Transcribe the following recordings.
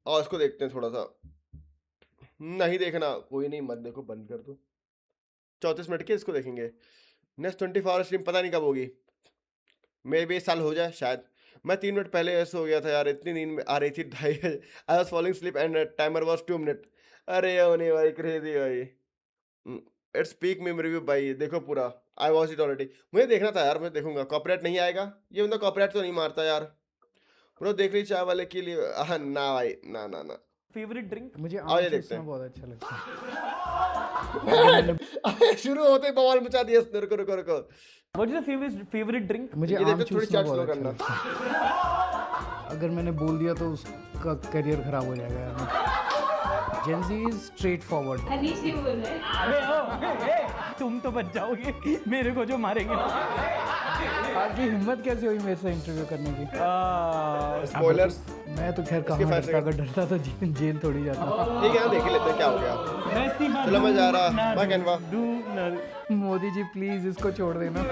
और इसको देखते हैं थोड़ा सा। नहीं देखना कोई नहीं, मत देखो, बंद कर दो। 34 मिनट के इसको देखेंगे। नेक्स्ट 24 आवर स्ट्रीम पता नहीं कब होगी, मे भी साल हो जाए शायद। मैं 3 मिनट पहले ऐसे हो गया था यार, इतनी नींद में आ रही थी, ढाई I was following sleep and timer was 2 minute. अरे नहीं भाई, क्रेजी भाई। इट्स पीक मेम रिव्यू भाई, देखो पूरा। I watch it already. मुझे देखना था यार, मैं देखूंगा, कॉपीराइट नहीं आएगा। ये बंदा कॉपीराइट तो नहीं मारता यार। ब्रो देख रही चाय वाले के लिए, ना भाई, ना ना ना। Favourite drink? मुझे आओ आम ये देखते चूसना हैं। बहुत अच्छा लगता है। अगर मैंने अबे, शुरू होते ही बवाल मचा दिया इसने। रुको रुको रुको, what is your favourite drink? मुझे ये आम देखते थोड़ी चूसना चैट स्लो बहुत अच्छा करना। लगता है। अगर मैंने बोल दिया तो उसका करियर खराब हो जाएगा यार। Gen Z is straightforward. Anish ही बोल रहे हैं। अबे तुम तो बच जाओगे, मेरे को जो मारेंगे। आपकी हिम्मत कैसे हुई मेरे से इंटरव्यू करने की? स्पॉयलर्स। मैं तो खैर कहाँ फाइव डरता, अगर डरता तो जेल थोड़ी जाता। ठीक है ना, देख ही लेते हैं क्या हो गया। चलो मैं जा रहा, bye Canva. Modi ji please इसको छोड़ देना। ये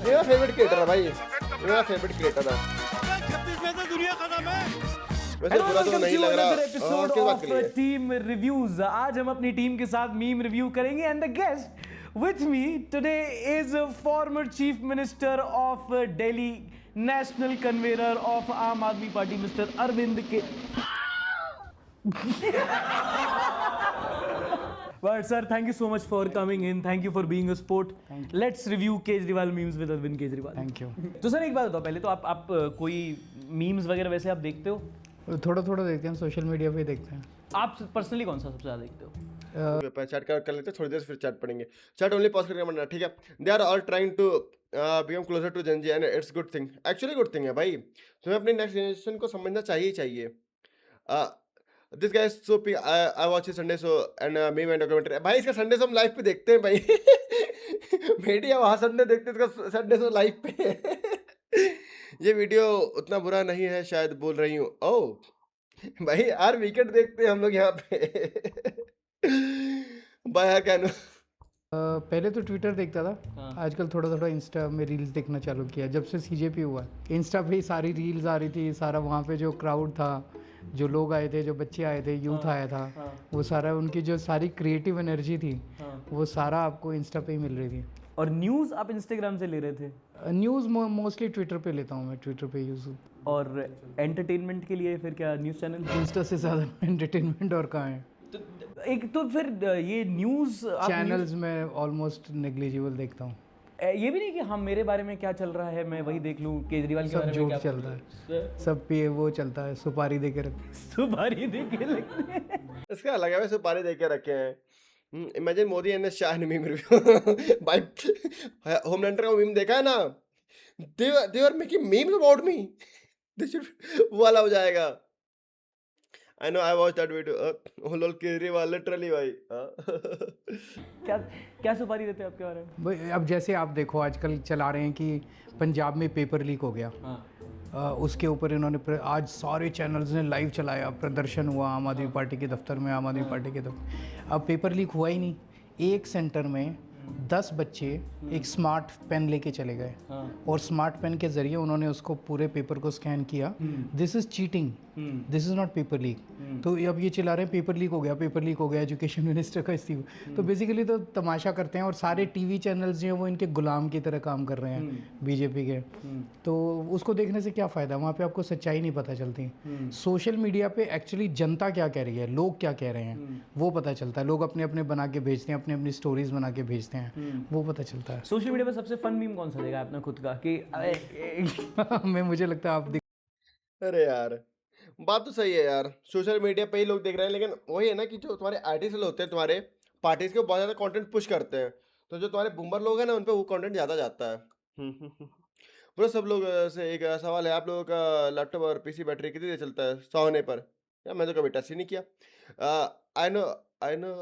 मेरा फेवरेट क्रिएटर है भाई, ये मेरा फेवरेट क्रिएटर है। वैसे बुरा तो नहीं लग रहा। एपिसोड किस बात ऑफ के लिए? Team reviews. आज हम अपनी टीम के साथ मीम रिव्यू करेंगे and the guest with me today is former chief minister of Delhi, national convener of आम आदमी पार्टी, मिस्टर अरविंद के। But sir, thank you so much for coming in. Thank you for being a sport. Let's review Kejriwal memes with Arvind Kejriwal. Thank you. तो sir एक बात बताओ, पहले तो आप कोई मीम्स वगैरह वैसे आप देखते हो? थोड़ा थोड़ा देखते हैं, सोशल मीडिया पे देखते हैं। आप पर्सनली कौन सा सबसे ज्यादा देखते हो? चैट कर लेते हैं थोड़ी देर, फिर चैट पढ़ेंगे। चैट ओनली पॉज करके मरना, ठीक है। They are all trying to become closer to Gen Z and it's good thing, actually good thing है भाई। तुम्हें अपनी नेक्स्ट जनरेशन को समझना चाहिए ही चाहिए। This guys so I watch Sunday show and meme and documentary. भाई इसका संडे शो हम लाइव पे देखते हैं भाई। मीडिया वहाँ संडे देखते हैं, इसका संडे शो लाइव पे। ये वीडियो उतना बुरा नहीं है शायद, बोल रही हूँ। ओह भाई यार, वीकेंड देखते हैं हम लोग यहाँ पे। बाय यार कैन। पहले तो ट्विटर देखता था। हाँ। आजकल थोड़ा थोड़ा इंस्टा में रील्स देखना चालू किया जब से सीजेपी हुआ है। इंस्टा पे ही सारी रील्स आ रही थी, सारा वहाँ पे जो क्राउड था, जो लोग आए थे, जो बच्चे आए थे, यूथ आया था, वो सारा उनकी जो सारी क्रिएटिव एनर्जी थी, वो सारा आपको इंस्टा पे ही मिल रही थी। और न्यूज आप इंस्टाग्राम से ले रहे थे? न्यूज़ मोस्टली ट्विटर पे लेता हूँ मैं, ट्विटर पे यूज़। और एंटरटेनमेंट के लिए फिर क्या न्यूज चैनल? इंस्टा से ज़्यादा एंटरटेनमेंट और कहाँ है। एक तो फिर ये न्यूज चैनल्स में ऑलमोस्ट नेग्लिजिबल देखता हूँ। ये भी नहीं कि हम मेरे बारे में क्या चल रहा है मैं वही देख लूं, केजरीवाल के सब बारे में जोक क्या चलता है, सब पे वो चलता है, सुपारी दे के रखते सुपारी दे के लगते हैं। इसका अलग है, वैसे पानी दे के रखे हैं। इमेजिन मोदी एंड शाह ने मीम रिव्यू। भाई होमलैंडर का मीम देखा है ना, they are making memes about me, वो वाला हो जाएगा। I know, I watch that video. Lol Kejriwal literally भाई। क्या क्या सुपारी देते हैं आपके बारे में? भाई अब जैसे आप देखो आजकल चला रहे हैं कि पंजाब में पेपर लीक हो गया। उसके ऊपर इन्होंने आज सारे चैनल्स ने लाइव चलाया, प्रदर्शन हुआ आम आदमी पार्टी के दफ्तर में, आम आदमी पार्टी के दफ्तर। अब पेपर लीक हुआ ही नहीं, एक सेंटर में 10 बच्चे एक स्मार्ट पेन लेके चले गए और स्मार्ट पेन के ज़रिए उन्होंने उसको पूरे पेपर को स्कैन किया। This is cheating, this is not paper leak. तो अब ये चिल्ला रहे हैं पेपर लीक हो गया, पेपर लीक हो गया, एजुकेशन मिनिस्टर का इस्तीफा। तो बेसिकली तो तमाशा करते हैं और सारे टीवी चैनल्स जो हैं वो इनके गुलाम की तरह काम कर रहे हैं बीजेपी के। तो उसको देखने से क्या फ़ायदा, वहाँ पे आपको सच्चाई नहीं पता चलती। सोशल मीडिया पे एक्चुअली जनता क्या कह रही है, लोग क्या कह रहे हैं, वो पता चलता है। लोग अपने अपने बना के भेजते हैं, अपनी अपनी स्टोरीज बना के भेजते हैं, वो पता चलता है। सोशल मीडिया पर सबसे फन मीम कौन सा देगा आपने खुद का कि मैं मुझे लगता है आप अरे यार, बात तो सही है यार, सोशल मीडिया पे ही लोग देख रहे हैं, लेकिन वही है ना कि जो तुम्हारे आर्टिस्ट होते हैं, तुम्हारे पार्टीज के, बहुत ज़्यादा कंटेंट पुश करते हैं। तो जो तुम्हारे बूमर लोग हैं ना, उन पे वो कंटेंट ज़्यादा जाता है। ब्रो सब लोग से एक सवाल है, आप लोगों का लैपटॉप और पीसी बैटरी कितनी देर चलता है 100 होने पर? यार मैं तो कभी टच ही नहीं किया। I know, I know,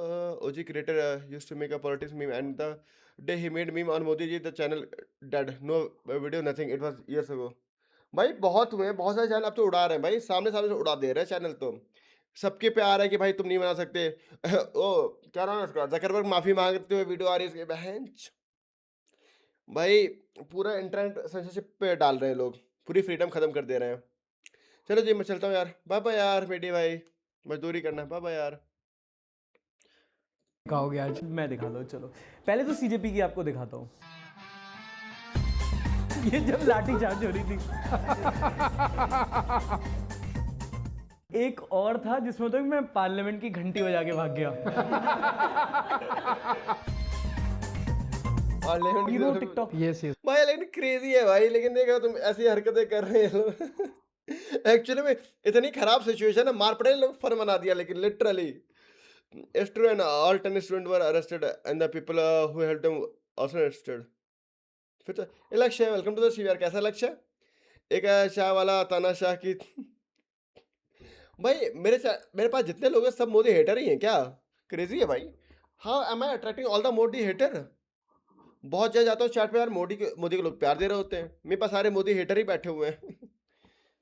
OG creator used to make a politics meme and the day he made meme on Modi ji the channel dead, no video nothing, it was years ago. भाई बहुत हुए हैं, बहुत सारे चैनल अब तो उड़ा रहे हैं भाई, सामने सामने से उड़ा दे रहे हैं चैनल तो। सबके पे आ रहा है कि भाई तुम नहीं बना सकते। ओ क्या नाम है उसका, जकरबर्ग माफी मांगते हुए वीडियो आ रही है इसकी बहन। भाई पूरा इंटरनेट सेंसरशिप पे डाल रहे हैं लोग, पूरी फ्रीडम खत्म कर दे रहे हैं। चलो जी मैं चलता हूँ यार, बाय बाय यार मेडी भाई, मजदूरी करना, बाय बाय यार। कहोगे आज? मैं दिखाता हूँ, चलो पहले तो सीजेपी की आपको दिखाता हूँ। ये जब लाठी चार्ज हो रही थी। एक और था जिसमें तो मैं पार्लियामेंट की घंटी बजा के भाग गया। पार्लियामेंट की यू नो तरफ- टिकटॉक। Yes yes. भाई लेकिन क्रेजी है भाई, लेकिन देखो तुम ऐसी हरकतें कर रहे हो। एक्चुअली में इतनी खराब सिचुएशन है, मार पड़े लोग, फन बना दिया, लेकिन literally student all 10 student were arrested and the people who helped them also arrested. फिर तो ये लक्ष्य है, वेलकम टू द शिव यार, कैसा लक्ष्य है? एक शाह वाला तानाशाह की। भाई मेरे पास जितने लोग हैं सब मोदी हेटर ही हैं क्या? क्रेजी है भाई। How am I attracting all the Modi hater? बहुत जगह जाता हूँ चैट पे यार, मोदी के लोग प्यार दे रहे होते हैं, मेरे पास सारे मोदी हेटर ही बैठे हुए हैं।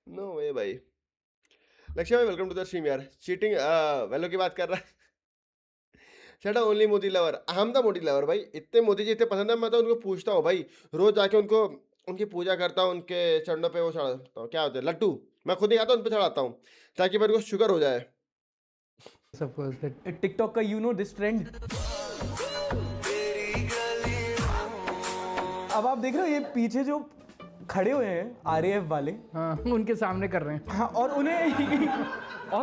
नो वे भाई। लक्ष्य भाई वेलकम टू द स्ट्रीम यार। चीटिंग वैलो की बात कर रहा है। शट ओनली मोदी लवर, हम द मोदी लवर भाई, इतने मोदी जी इतने पसंद है, मैं तो उनको पूछता हूँ भाई, रोज जाके उनको उनकी पूजा करता हूँ, उनके चरणों पे वो चढ़ाता हूँ, क्या होते हैं लड्डू, मैं खुद नहीं खाता, उन पे चढ़ाता हूँ ताकि मेरे को शुगर हो जाए। सपोज दैट टिकटॉक का यू नो दिस ट्रेंड। अब आप देख रहे हो ये पीछे जो खड़े हुए हैं आरएएफ वाले, हाँ उनके सामने कर रहे हैं। हाँ, और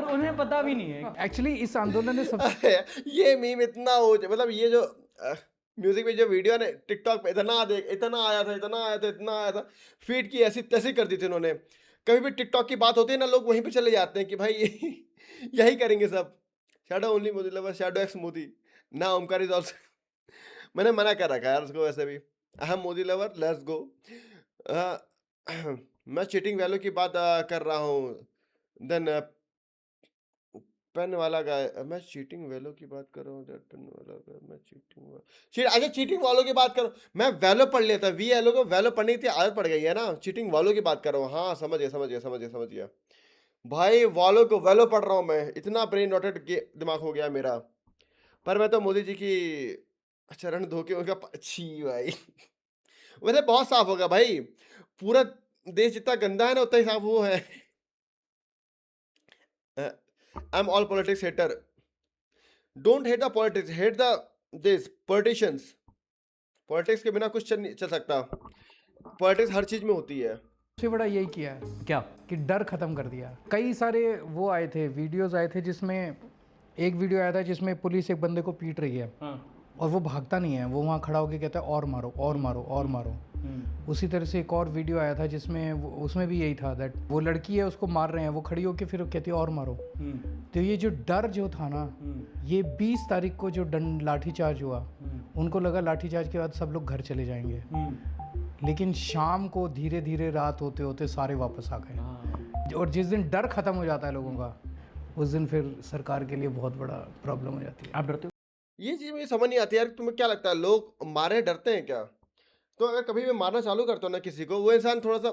उन्हें पता भी नहीं है। एक्चुअली इस आंदोलन ने सब ये मीम इतना हो मतलब ये जो म्यूजिक में जो वीडियो है ना टिकटॉक पे, इतना आया था, इतना आया था, फीड की ऐसी तैसी कर दी थी उन्होंने। कभी भी टिकटॉक की बात होती है ना, लोग वहीं पे चले जाते हैं कि भाई यही करेंगे सब। Shadow only Modi lover, shadow x Modi ना, ओमकार इज ऑल्सो। मैंने मना कर रखा है यार उसको, वैसे भी अहम मोदी लवर, लेट्स गो। मैं चीटिंग वैल्यू की बात कर रहा हूँ, देन पेन वाला गाय, मैं चीटिंग वैलो की बात कर रहा हूँ, दैट पेन वाला गाय, मैं अच्छा चीटिंग वालों की बात करो, मैं वैलो पढ़ लेता, वी एलो को वैलो पढ़ने की आदत पड़ गई है ना, चीटिंग वालों की बात कर रहा हूँ, हाँ समझ गया भाई, वालों को वैलो पढ़ रहा हूँ मैं, इतना ब्रेन रॉटेड दिमाग हो गया मेरा। पर मैं तो मोदी जी की चरण धो के उनका छी भाई। वैसे बहुत साफ होगा भाई, पूरा देश जितना गंदा है ना उतना ही साफ वो है। I'm all politics hater. Don't hate the politics, hate the this politicians. Politics के बिना कुछ नहीं चल सकता, पॉलिटिक्स हर चीज में होती है। सबसे बड़ा यही किया है क्या? कि डर खत्म कर दिया। कई सारे वो आए थे, वीडियोस आए थे, जिसमें एक वीडियो आया था जिसमें पुलिस एक बंदे को पीट रही है और वो भागता नहीं है, वो वहाँ खड़ा होकर कहता है और मारो और मारो और मारो। उसी तरह से एक और वीडियो आया था जिसमें उसमें भी यही था, दैट वो लड़की है उसको मार रहे हैं, वो खड़ी होकर फिर कहती है और मारो। तो ये जो डर जो था ना, ये 20 तारीख को जो लाठी चार्ज हुआ, उनको लगा लाठी चार्ज के बाद सब लोग घर चले जाएंगे, लेकिन शाम को धीरे धीरे रात होते होते सारे वापस आ गए। और जिस दिन डर खत्म हो जाता है लोगों का, उस दिन फिर सरकार के लिए बहुत बड़ा प्रॉब्लम हो जाती है। आप डरते हो? ये चीज मुझे समझ नहीं आती यार, तुम्हें क्या लगता है लोग मारे डरते हैं क्या? तो अगर कभी भी मारना चालू करते हो ना किसी को, वो इंसान थोड़ा सा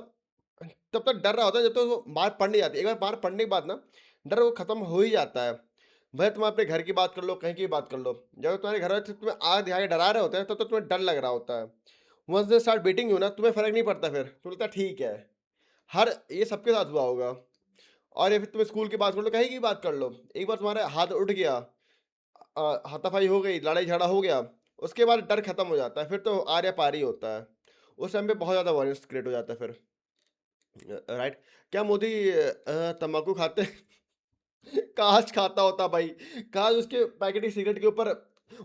तब तक डर रहा होता है जब तक वो मार पड़ नहीं जाती। एक बार मार पड़ने के बाद ना डर वो खत्म हो ही जाता है। भाई तुम अपने घर की बात कर लो, कहीं की बात कर लो, जब तुम्हारे घर वाले तुम्हें आग दिखा के डरा रहे होते हैं तब तो तुम्हें डर लग रहा होता है। Once they start beating you ना, तुम्हें फर्क नहीं पड़ता, फिर तुम्हें लगता है ठीक है। ये सबके साथ हुआ होगा। और ये फिर तुम स्कूल की बात कर लो, कहीं की बात कर लो, एक बार तुम्हारे हाथ उठ गया, हाथापाई हो गई, लड़ाई झगड़ा हो गया, उसके बाद डर खत्म हो जाता है, फिर तो आर्या पारी होता है। उस टाइम पे बहुत ज़्यादा वायलेंस क्रिएट हो जाता है फिर। राइट? क्या मोदी तंबाकू खाते? काश खाता होता भाई, काश उसके पैकेट की सिगरेट के ऊपर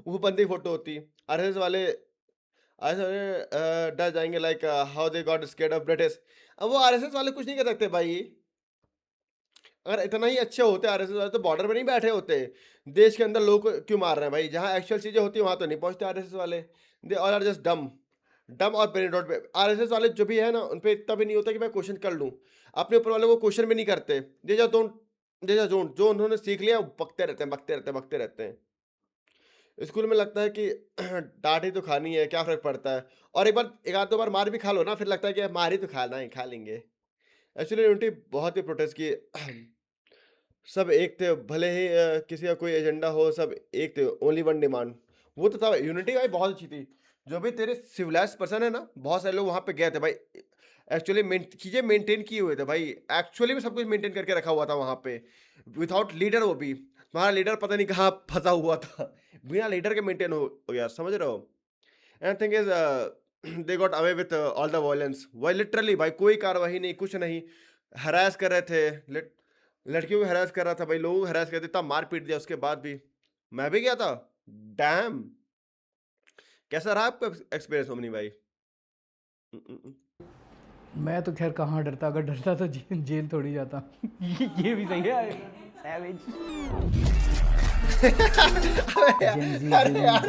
वो बंदी फोटो होती। आरएसएस वाले डर जाएंगे like how they got scared of British. अब वो आरएसएस वाले कुछ नहीं कर सकते भाई, अगर इतना ही अच्छे होते आरएसएस वाले तो बॉर्डर पे नहीं बैठे होते, देश के अंदर लोग क्यों मार रहे हैं भाई? जहाँ एक्चुअल चीजें होती है वहां तो नहीं पहुंचते आरएसएस वाले। दे ऑल आर जस्ट डम और ब्रेन रॉट पे। आरएसएस वाले जो भी है ना, उन पे इतना भी नहीं होता कि मैं क्वेश्चन कर लूँ, अपने ऊपर वालों को क्वेश्चन भी नहीं करते। दे जा जोन जो उन्होंने सीख लिया वो बकते रहते हैं। स्कूल में लगता है कि डांट ही तो खानी है, क्या फर्क पड़ता है। और एक आध दो बार मार भी खा लो ना, फिर लगता है कि मार ही तो खाना है, खा लेंगे। एक्चुअली यूनिटी बहुत ही प्रोटेस्ट की, सब एक थे, भले ही किसी का कोई एजेंडा हो, सब एक थे, ओनली वन डिमांड। वो तो था, यूनिटी भाई बहुत अच्छी थी। जो भी तेरे सिविलाइज्ड पर्सन है ना, बहुत सारे लोग वहाँ पे गए थे भाई। एक्चुअली चीज़ें मेंटेन किए हुए थे भाई, एक्चुअली में सब कुछ मेंटेन करके रखा हुआ था वहाँ पे, विदाउट लीडर। वो भी तुम्हारा लीडर पता नहीं कहाँ फंसा हुआ था, बिना लीडर के मेंटेन हो गया, समझ रहे हो? And thing is they got away with all the violence, वही लिटरली भाई कोई कार्रवाई नहीं, कुछ नहीं, हरास कर रहे थे, लड़कियों को हरास कर रहा था भाई, लोगों को हरास कर देता, मार पीट दिया उसके बाद भी। मैं भी गया था, डैम। कैसा रहा आपका एक्सपीरियंस ओमनी भाई? मैं तो खैर कहाँ डरता, अगर डरता तो जेल थोड़ी जाता। ये भी सही है। Savage. अरे यार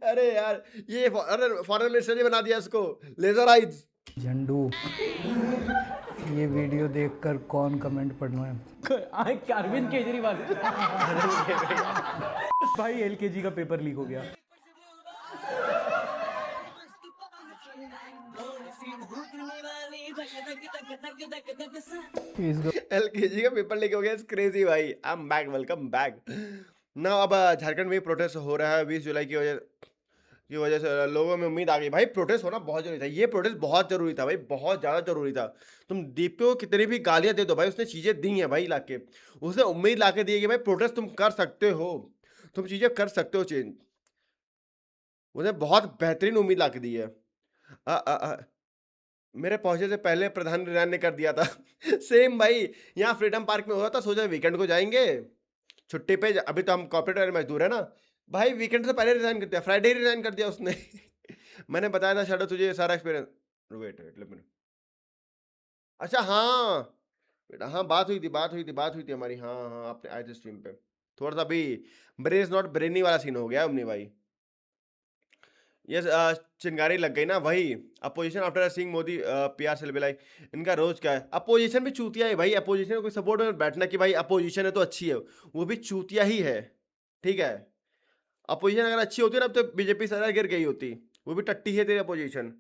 अरे यार ये फॉरेन मिनिस्टर ने बना दिया इसको, लेजर आइज। झंडू, ये वीडियो देखकर कौन कमेंट पढ़ना है? अरविंद केजरीवाल। भाई एलकेजी का पेपर लीक हो गया। इसको एलकेजी का पेपर लेके हो गया, इट्स क्रेजी भाई। I am back, welcome back. ना अब झारखंड में प्रोटेस्ट हो रहा है 20 जुलाई की वजह से लोगों में उम्मीद आ गई भाई, प्रोटेस्ट होना बहुत जरूरी था, ये प्रोटेस्ट बहुत जरूरी था भाई, बहुत ज्यादा जरूरी था। तुम दीप को कितनी भी गालियां दे दो भाई, उसने चीजें दी हैं भाई लाके, उसने उम्मीद लाके दी है कि भाई प्रोटेस्ट तुम कर सकते हो, तुम चीजें कर सकते हो चेंज। उसने बहुत बेहतरीन उम्मीद लाके दी है। अ, अ, अ, मेरे पहुंचे से पहले प्रधान रिजाइन ने कर दिया था। सेम भाई, यहाँ फ्रीडम पार्क में हुआ था, सोचा वीकेंड को जाएंगे छुट्टी पे, अभी तो हम कॉर्पोरेट मजदूर है ना भाई, वीकेंड से पहले रिजाइन कर दिया, फ्राइडे रिजाइन कर दिया उसने। मैंने बताया था शायद तुझे ये सारा experience. Wait wait let me. अच्छा हाँ बेटा, हाँ बात हुई थी हमारी, हाँ हाँ आपने आए थे स्ट्रीम पे। थोड़ा सा अभी ब्रेन नॉट ब्रेनी वाला सीन हो गया अमनी भाई। ये चिंगारी लग गई ना वही, opposition after seeing Modi PR celebrity, इनका रोज क्या है, अपोजिशन भी चूतिया है भाई, अपोजिशन को सपोर्ट में बैठना कि भाई अपोजिशन है तो अच्छी है, वो भी चूतिया ही है, ठीक है। अपोजिशन अगर अच्छी होती ना अब तो बीजेपी सरकार गिर गई होती, वो भी टट्टी है तेरी अपोजिशन।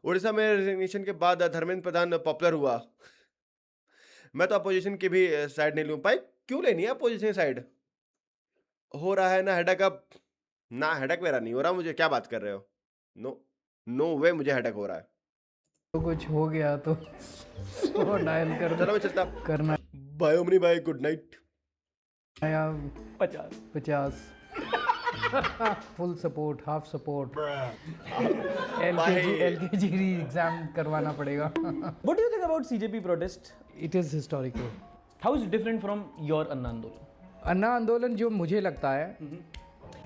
उड़ीसा में रेजिग्नेशन के बाद धर्मेंद्र प्रधान पॉपुलर हुआ। मैं तो अपोजिशन की भी साइड नहीं लूँ भाई, क्यों लेनी है अपोजिशन साइड? हो रहा है ना हेडक अब, ना हेडक मेरा नहीं हो रहा, मुझे क्या बात कर रहे हो? नो नो वे, मुझे हेडक हो रहा है। तो कुछ हो गया तो वो डायल कर चलो मैं चलता, करना बाय ओमनी भाई, गुड नाइट। या 50। 50 फुल सपोर्ट, हाफ सपोर्ट, भाई। एलकेजी एग्जाम करवाना पड़ेगा। What do you think about CJP protest? It is historical. How is it different from your अन्ना आंदोलन? अन्ना आंदोलन जो मुझे लगता है,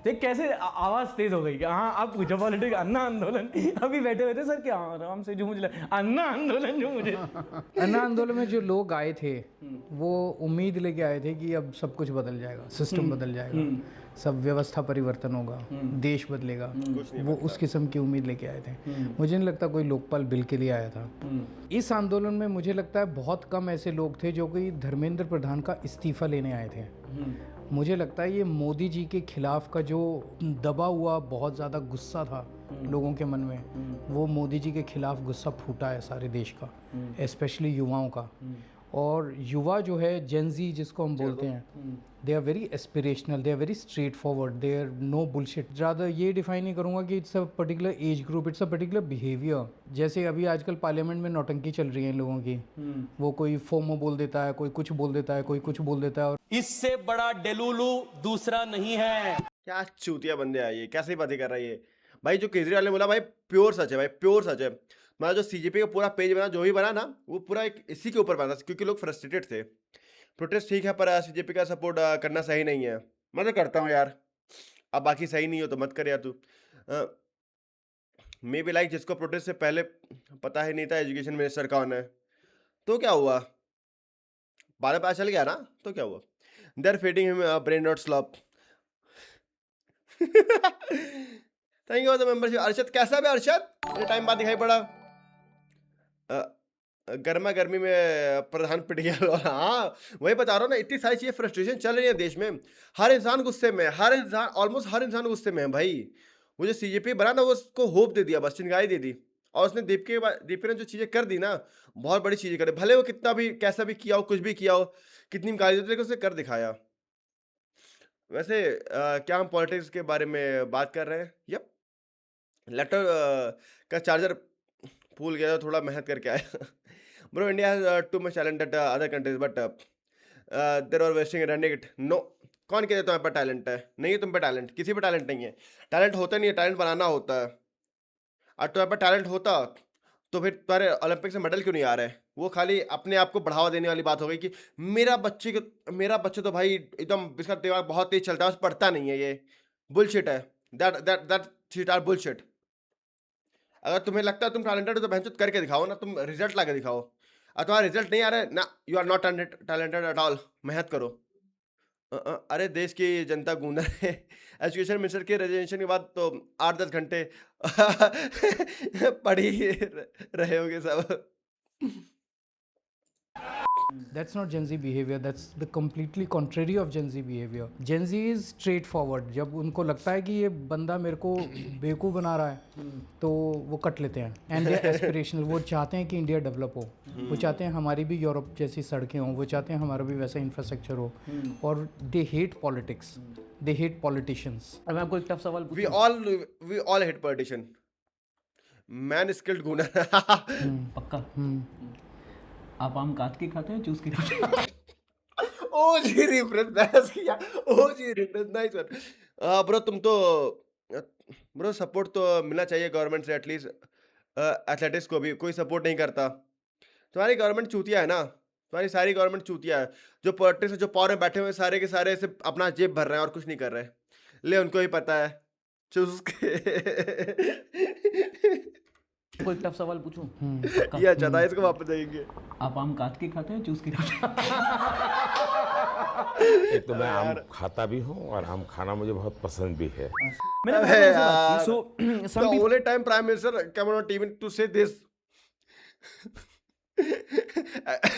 देख कैसे आवाज तेज हो गई कि हाँ आप पूछो पॉलिटिक्स, अन्ना आंदोलन। अभी बैठे हुए थे सर क्या आराम से, जो मुझे अन्ना आंदोलन जो मुझे अन्ना आंदोलन में जो लोग आए थे वो उम्मीद लेके आए थे कि अब सब कुछ बदल जाएगा, सिस्टम बदल जाएगा, सब व्यवस्था परिवर्तन होगा, देश बदलेगा, वो उस किस्म की उम्मीद लेके आए थे। मुझे नहीं लगता कोई लोकपाल बिल के लिए आया था। इस आंदोलन में मुझे लगता है बहुत कम ऐसे लोग थे जो कि धर्मेंद्र प्रधान का इस्तीफा लेने आए थे। मुझे लगता है ये मोदी जी के खिलाफ का जो दबा हुआ बहुत ज़्यादा गुस्सा था लोगों के मन में, वो मोदी जी के खिलाफ गुस्सा फूटा है सारे देश का, स्पेशली युवाओं का। और युवा जो है जेनजी जिसको हम बोलते हैं, they are very aspirational, they are very straightforward, they are no bullshit. ज़्यादा ये डिफाइन नहीं करूँगा कि it's a particular age group, it's a particular behaviour. जैसे अभी आजकल पार्लियामेंट में नौटंकी चल रही है इन लोगों की, वो कोई फोमो बोल देता है, कोई कुछ बोल देता है, कोई कुछ बोल देता है, और इससे बड़ा डेलुलू दूसरा नहीं है। क्या चूतिया बंदे आए ये, कैसी बातें कर रहा है ये भाई। जो केजरीवाल ने बोला भाई प्योर सच है भाई, प्योर सच है। हमारा जो सीजेपी का पूरा पेज बना, जो भी बना ना, वो पूरा एक इसी के ऊपर बना था, क्योंकि लोग फ्रस्ट्रेटेड थे। प्रोटेस्ट ठीक है पर सीजेपी का सपोर्ट करना सही नहीं है। मैं तो करता हूँ यार, अब बाकी सही नहीं हो तो मत कर यार तू। मे बी लाइक जिसको प्रोटेस्ट से पहले पता ही नहीं था एजुकेशन मिनिस्टर कौन है, तो क्या हुआ, बाद में पता चल गया ना, तो क्या हुआ। They are feeding him brain not slop. Thank you the membership. Arshad कैसा है अर्शद, ये टाइम बाद दिखाई पड़ा। गर्मा गर्मी में प्रधान पिट गया। हाँ वही बता रहा हूँ ना, इतनी सारी चीजें फ्रस्ट्रेशन चल रही है देश में, हर इंसान गुस्से में, हर इंसान, ऑलमोस्ट हर इंसान गुस्से में है भाई। वो जो सीजेपी बना ना, वो उसको होप दे दिया, बस चिंगारी दे दी। और उसने दीप ने जो चीजें कर दी ना, बहुत बड़ी चीजें करे, भले वो कितना भी कैसा भी किया हो, कुछ भी किया हो, कितनी भी गाली देते, लेकिन उसने कर दिखाया। वैसे क्या हम पॉलिटिक्स के बारे में बात कर रहे हैं? यप, लैपटॉप का चार्जर भूल गया था, थोड़ा मेहनत करके आया। Bro India has too much talent at other countries but there are wasting running it. No, कौन कहते तुम्हारे पास टैलेंट है? नहीं है तुम पे टैलेंट, किसी पे टैलेंट नहीं है। टैलेंट होता नहीं है, टैलेंट बनाना होता है। और तुम्हारे पास टैलेंट होता तो फिर तुम्हारे ओलंपिक्स में मेडल क्यों नहीं आ रहे? वो खाली अपने आप को बढ़ावा देने वाली बात हो गई कि मेरा बच्चे तो भाई एकदम इसका दिमाग बहुत तेज चलता है, बस पढ़ता नहीं है। ये बुलशिट है। That shit are bullshit. अगर तुम्हें लगता है तुम टैलेंटेड हो तो भैंचोद करके दिखाओ ना, तुम रिजल्ट ला के दिखाओ। और तुम्हारा रिजल्ट नहीं आ रहा है ना, you are not talented at all. मेहनत करो। अरे देश की जनता गूंगा है। एजुकेशन मिनिस्टर के रेजिग्नेशन के बाद तो 8-10 घंटे पढ़ ही रहे होगे सब। That's not Gen Z behavior. That's the completely contrary of Gen Z behavior. Gen Z is straightforward. जब उनको लगता है कि ये बंदा मेरे को बेवकूफ़ बना रहा है तो वो कट लेते हैं. And they are aspirational. वो चाहते हैं कि इंडिया डेवलप हो. वो चाहते हैं हमारी भी यूरोप जैसी सड़कें हों. वो चाहते हैं हमारा भी वैसा इंफ्रास्ट्रक्चर हो. और they hate politics. They hate politicians. अब मैं आपको एक टफ सवाल we all hate politician. Man skilled gooner. पक्का आप आम काट के खाते हैं चूस के खाते हैं? ओ जी रिफरेंस बहस किया। ओ जी रिफरेंस नाइस वन। ब्रो तुम तो ब्रो सपोर्ट तो मिलना चाहिए गवर्नमेंट से एटलीस्ट। एथलेटिक्स को भी कोई सपोर्ट नहीं करता। तुम्हारी गवर्नमेंट चूतिया है ना, तुम्हारी सारी गवर्नमेंट चूतिया है। जो पॉलिटिक्स जो पावर में बैठे हुए सारे के सारे सिर्फ अपना जेब भर रहे हैं और कुछ नहीं कर रहे। ले उनको ही पता है चूस के। कोई टफ सवाल पूछूं? ये अच्छा था, इसको वापस जाएंगे। आप आम काट के खाते हैं चूस के खाते हैं? एक तो मैं आम खाता भी हूँ और आम खाना मुझे बहुत पसंद भी है। मैंने अबे बहुत ऐसे बात यार, की, so some The people only time Prime Minister come on TV to say this.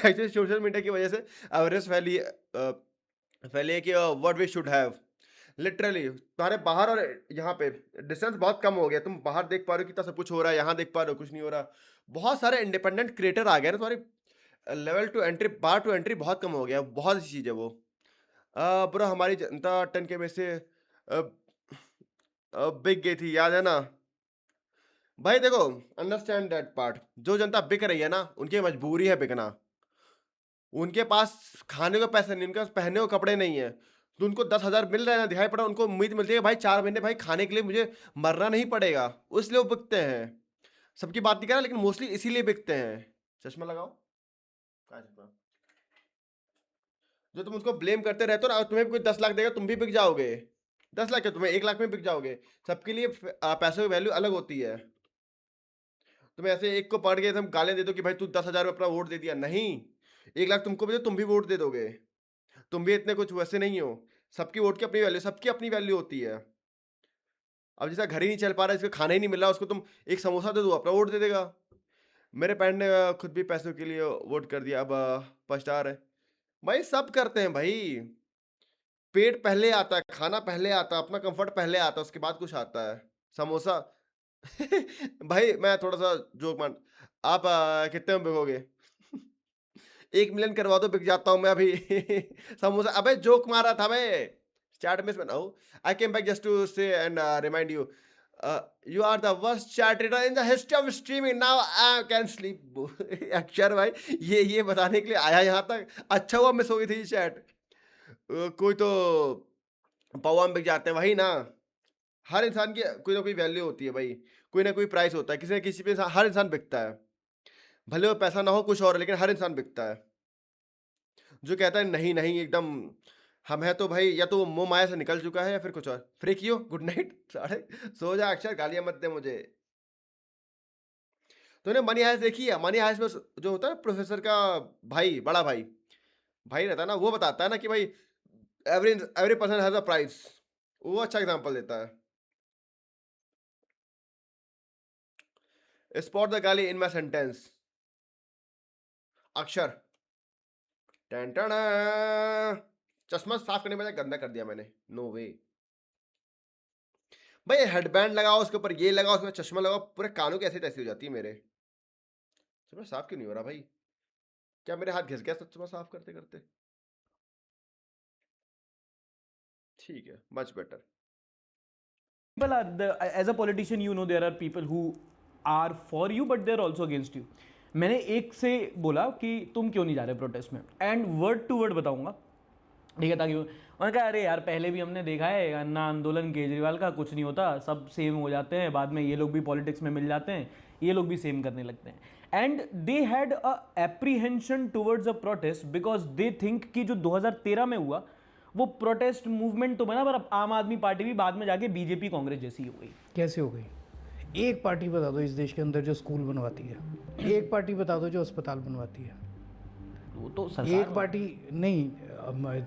Actually, social media की वजह से अवेयरनेस फैली है कि what we should have. Literally तुम्हारे बाहर और यहाँ पे डिस्टेंस बहुत कम हो गया। तुम बाहर देख पा रहे हो कितना सब कुछ हो रहा है, यहाँ देख पा रहे हो कुछ नहीं हो रहा। बहुत सारे इंडिपेंडेंट क्रिएटर आ गए ना, तुम्हारी level to entry, bar to entry बहुत कम हो गया। बहुत सी चीज़ है वो। ब्रो हमारी जनता 10 के में से बिक गई थी, याद है ना भाई? देखो, अंडरस्टैंड दैट पार्ट। जो जनता बिक रही है ना, उनकी मजबूरी है बिकना। उनके पास खाने को पैसे नहीं, उनके पास पहनने को कपड़े नहीं है। तो उनको 10,000 मिल रहा है ना, दिखाई पड़ा, उनको उम्मीद मिलती है भाई 4 महीने भाई खाने के लिए मुझे मरना नहीं पड़ेगा, इसलिए वो बिकते हैं। सबकी बात नहीं कर रहा, लेकिन मोस्टली इसीलिए बिकते हैं। चश्मा लगाओ। कहाँ चश्मा? जो तुम उसको ब्लेम करते रहते हो ना, तुम्हें भी कोई 10 लाख देगा तुम भी बिक जाओगे। 10 लाख क्या, तुम्हें 1 लाख में बिक जाओगे। सबके लिए पैसों की वैल्यू अलग होती है। तुम ऐसे एक को पढ़ के तुम गालियां दे दो कि भाई तू 10,000 में अपना वोट दे दिया, नहीं। 1 लाख तुमको भी दे, तुम भी वोट दे दोगे। तुम भी इतने कुछ वैसे नहीं हो। सबकी वोट की अपनी वैल्यू, सबकी अपनी वैल्यू होती है। अब जैसा घर ही नहीं चल पा रहा है, इसको खाना ही नहीं मिल रहा, उसको तुम एक समोसा दे दो, अपना वोट दे देगा। मेरे पैन ने खुद भी पैसों के लिए वोट कर दिया, अब पछता रहे। भाई सब करते हैं भाई। पेट पहले आता है, खाना पहले आता है, अपना कंफर्ट पहले आता है, उसके बाद कुछ आता है। समोसा भाई मैं थोड़ा सा जोक मान, आप कितने में बिकोगे? 1 मिलियन करवा दो, बिक जाता हूँ मैं अभी। समोसा, अबे जोक मारा था मैं, चैट में बनाओ। I came back just to say and remind you, you are the worst chat reader in the history of streaming, now I can sleep. Akshar भाई ये बताने के लिए आया यहाँ तक। अच्छा हुआ मिस हो गई थी चैट। कोई तो पौवा में बिक जाते हैं, वही ना। हर इंसान की कोई ना कोई वैल्यू होती है भाई, कोई ना कोई प्राइस होता है, किसी न किसी पे हर इंसान बिकता है। भले वो पैसा ना हो कुछ और, लेकिन हर इंसान बिकता है। जो कहता है नहीं नहीं एकदम हम है, तो भाई या तो वो मोह माया से निकल चुका है या फिर कुछ और। फ्रीकियो गुड नाइट, साढ़े सो जा अक्षर, गालियां मत दे मुझे। तूने मनी हाइस्ट देखी है? मनी हाइस्ट में जो होता है ना प्रोफेसर का भाई, बड़ा भाई रहता है ना, वो बताता है ना कि भाई every person has a price. वो अच्छा एग्जांपल देता है। स्पॉट द गाली इन माई सेंटेंस। अक्षर टन टन, चश्मा साफ करने में गंदा कर दिया मैंने, नो वे। भाई हेडबैंड लगाओ, उसके ऊपर ये लगाओ, उसके ऊपर चश्मा लगाओ, पूरे कानों की ऐसी तैसी हो जाती है मेरे। चश्मा साफ क्यों नहीं हो रहा भाई? क्या मेरे हाथ घिस गया चश्मा साफ करते करते? ठीक है, much better. people are as a politician, there are people who are for you but they are also against you. मैंने एक से बोला कि तुम क्यों नहीं जा रहे प्रोटेस्ट में, एंड वर्ड टू वर्ड बताऊंगा, ठीक है, ताकि उन्होंने कहा अरे यार पहले भी हमने देखा है अन्ना आंदोलन केजरीवाल का, कुछ नहीं होता, सब सेम हो जाते हैं, बाद में ये लोग भी पॉलिटिक्स में मिल जाते हैं, ये लोग भी सेम करने लगते हैं। And they had a apprehension towards a protest because they think कि जो 2013 में हुआ वो प्रोटेस्ट मूवमेंट तो बना, पर अब आम आदमी पार्टी भी बाद में जाके बीजेपी कांग्रेस जैसी हो गई। कैसे हो गई? एक पार्टी बता दो इस देश के अंदर जो स्कूल बनवाती है, एक पार्टी बता दो जो अस्पताल बनवाती है। वो तो सरकार एक पार्टी नहीं,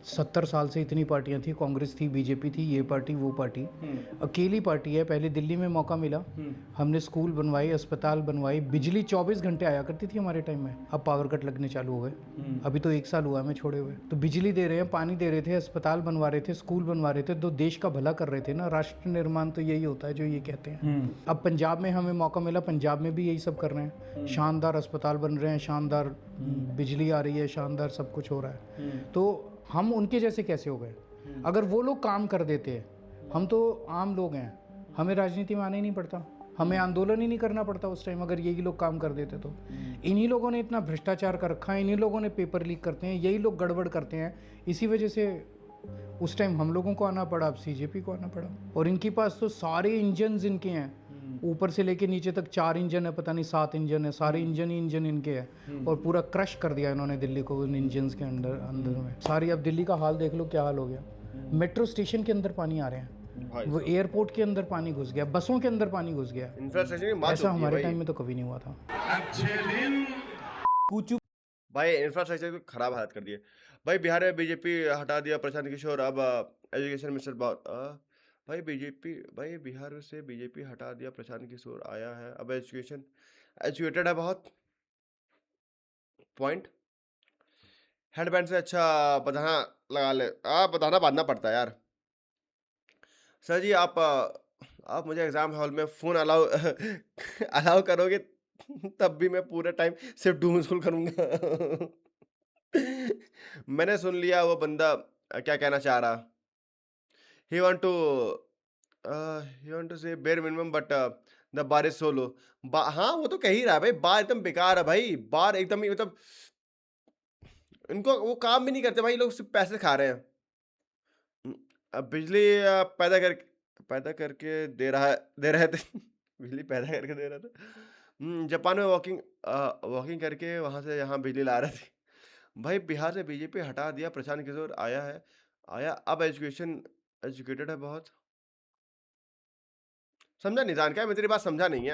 70 साल से इतनी पार्टियां थी, कांग्रेस थी, बीजेपी थी, ये पार्टी वो पार्टी, अकेली पार्टी है। पहले दिल्ली में मौका मिला, हमने स्कूल बनवाए, अस्पताल बनवाए, बिजली 24 घंटे आया करती थी हमारे टाइम में, अब पावर कट लगने चालू हो गए। अभी तो 1 साल हुआ हमें छोड़े हुए। तो बिजली दे रहे हैं, पानी दे रहे थे, अस्पताल बनवा रहे थे, स्कूल बनवा रहे थे, तो देश का भला कर रहे थे ना। राष्ट्र निर्माण तो यही होता है जो ये कहते हैं। अब पंजाब में हमें मौका मिला, पंजाब में भी यही सब कर रहे हैं, शानदार अस्पताल बन रहे हैं, शानदार बिजली आ रही है, शानदार सब कुछ हो रहा है। तो हम उनके जैसे कैसे हो गए? अगर वो लोग काम कर देते हैं, हम तो आम लोग हैं, हमें राजनीति में आना ही नहीं पड़ता, हमें आंदोलन ही नहीं करना पड़ता उस टाइम, अगर यही लोग काम कर देते तो। इन्हीं लोगों ने इतना भ्रष्टाचार कर रखा है, इन्हीं लोगों ने पेपर लीक करते हैं, यही लोग गड़बड़ करते हैं, इसी वजह से उस टाइम हम लोगों को आना पड़ा, अब सीजेपी को आना पड़ा। और इनके पास तो सारे इंजन इनके हैं, ऊपर से लेके नीचे तक 4 इंजन है, पता नहीं 7 इंजन है, सारे इंजन ही इंजन इनके हैं। और पूरा क्रश कर दिया इन्होंने दिल्ली को उन इंजन के अंदर में सारी। अब दिल्ली का हाल देख लो क्या हाल हो गया। मेट्रो स्टेशन के अंदर पानी आ रहे हैं, वो एयरपोर्ट के अंदर पानी घुस गया, बसों के अंदर पानी घुस गया। इंफ्रास्ट्रक्चर ऐसा हमारे टाइम में तो कभी नहीं हुआ था। भाई इंफ्रास्ट्रक्चर को खराब हालत कर दिए भाई। बिहार में बीजेपी हटा दिया प्रशांत किशोर, अब एजुकेशन मिनिस्टर भाई बीजेपी, भाई बिहार से बीजेपी हटा दिया प्रशांत किशोर आया है, अब एजुकेशन एजुकेटेड है बहुत। पॉइंट हेडबैंड से अच्छा बधाना लगा ले, बधाना बांधना पड़ता है यार। सर जी आप मुझे एग्जाम हॉल में फ़ोन अलाउ अलाउ करोगे तब भी मैं पूरे टाइम सिर्फ डूम स्कूल करूँगा। मैंने सुन लिया वो बंदा क्या कहना चाह रहा। He want to say bare minimum but the bar is so low. हाँ वो तो कह ही रहा है भाई, बार एकदम बेकार है भाई, बार एकदम ही मतलब इनको वो काम भी नहीं करते भाई, लोग सिर्फ पैसे खा रहे हैं। अब बिजली पैदा करके दे रहे थे बिजली पैदा करके दे रहा था। जापान में वॉकिंग करके वहां से यहाँ बिजली ला रहे थे। भाई बिहार से बीजेपी हटा दिया प्रशांत किशोर आया अब एजुकेटेड है बहुत। समझा नहीं जान, क्या मैं तेरी बात समझा नहीं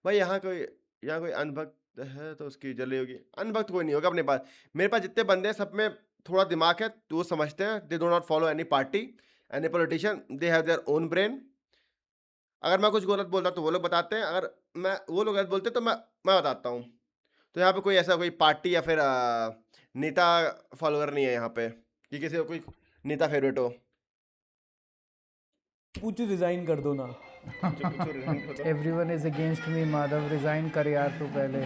भाई। यहाँ कोई अनभक्त है तो उसकी जली होगी, अनभक्त कोई नहीं होगा अपने पास। मेरे पास जितने बंदे हैं सब में थोड़ा दिमाग है, तो वो समझते हैं। They do not follow any party any politician, they have their own brain. अगर मैं कुछ गलत बोलता तो वो लोग बताते हैं, अगर वो लोग गलत बोलते तो मैं बताता हूँ। तो यहाँ पे कोई ऐसा कोई पार्टी या फिर नेता फॉलोअर नहीं है यहाँ पे कि किसी को कोई नेता फेवरेट हो। पूछू रिजाइन कर दो ना। Everyone is against me, Madhav resign कर यार तू पहले।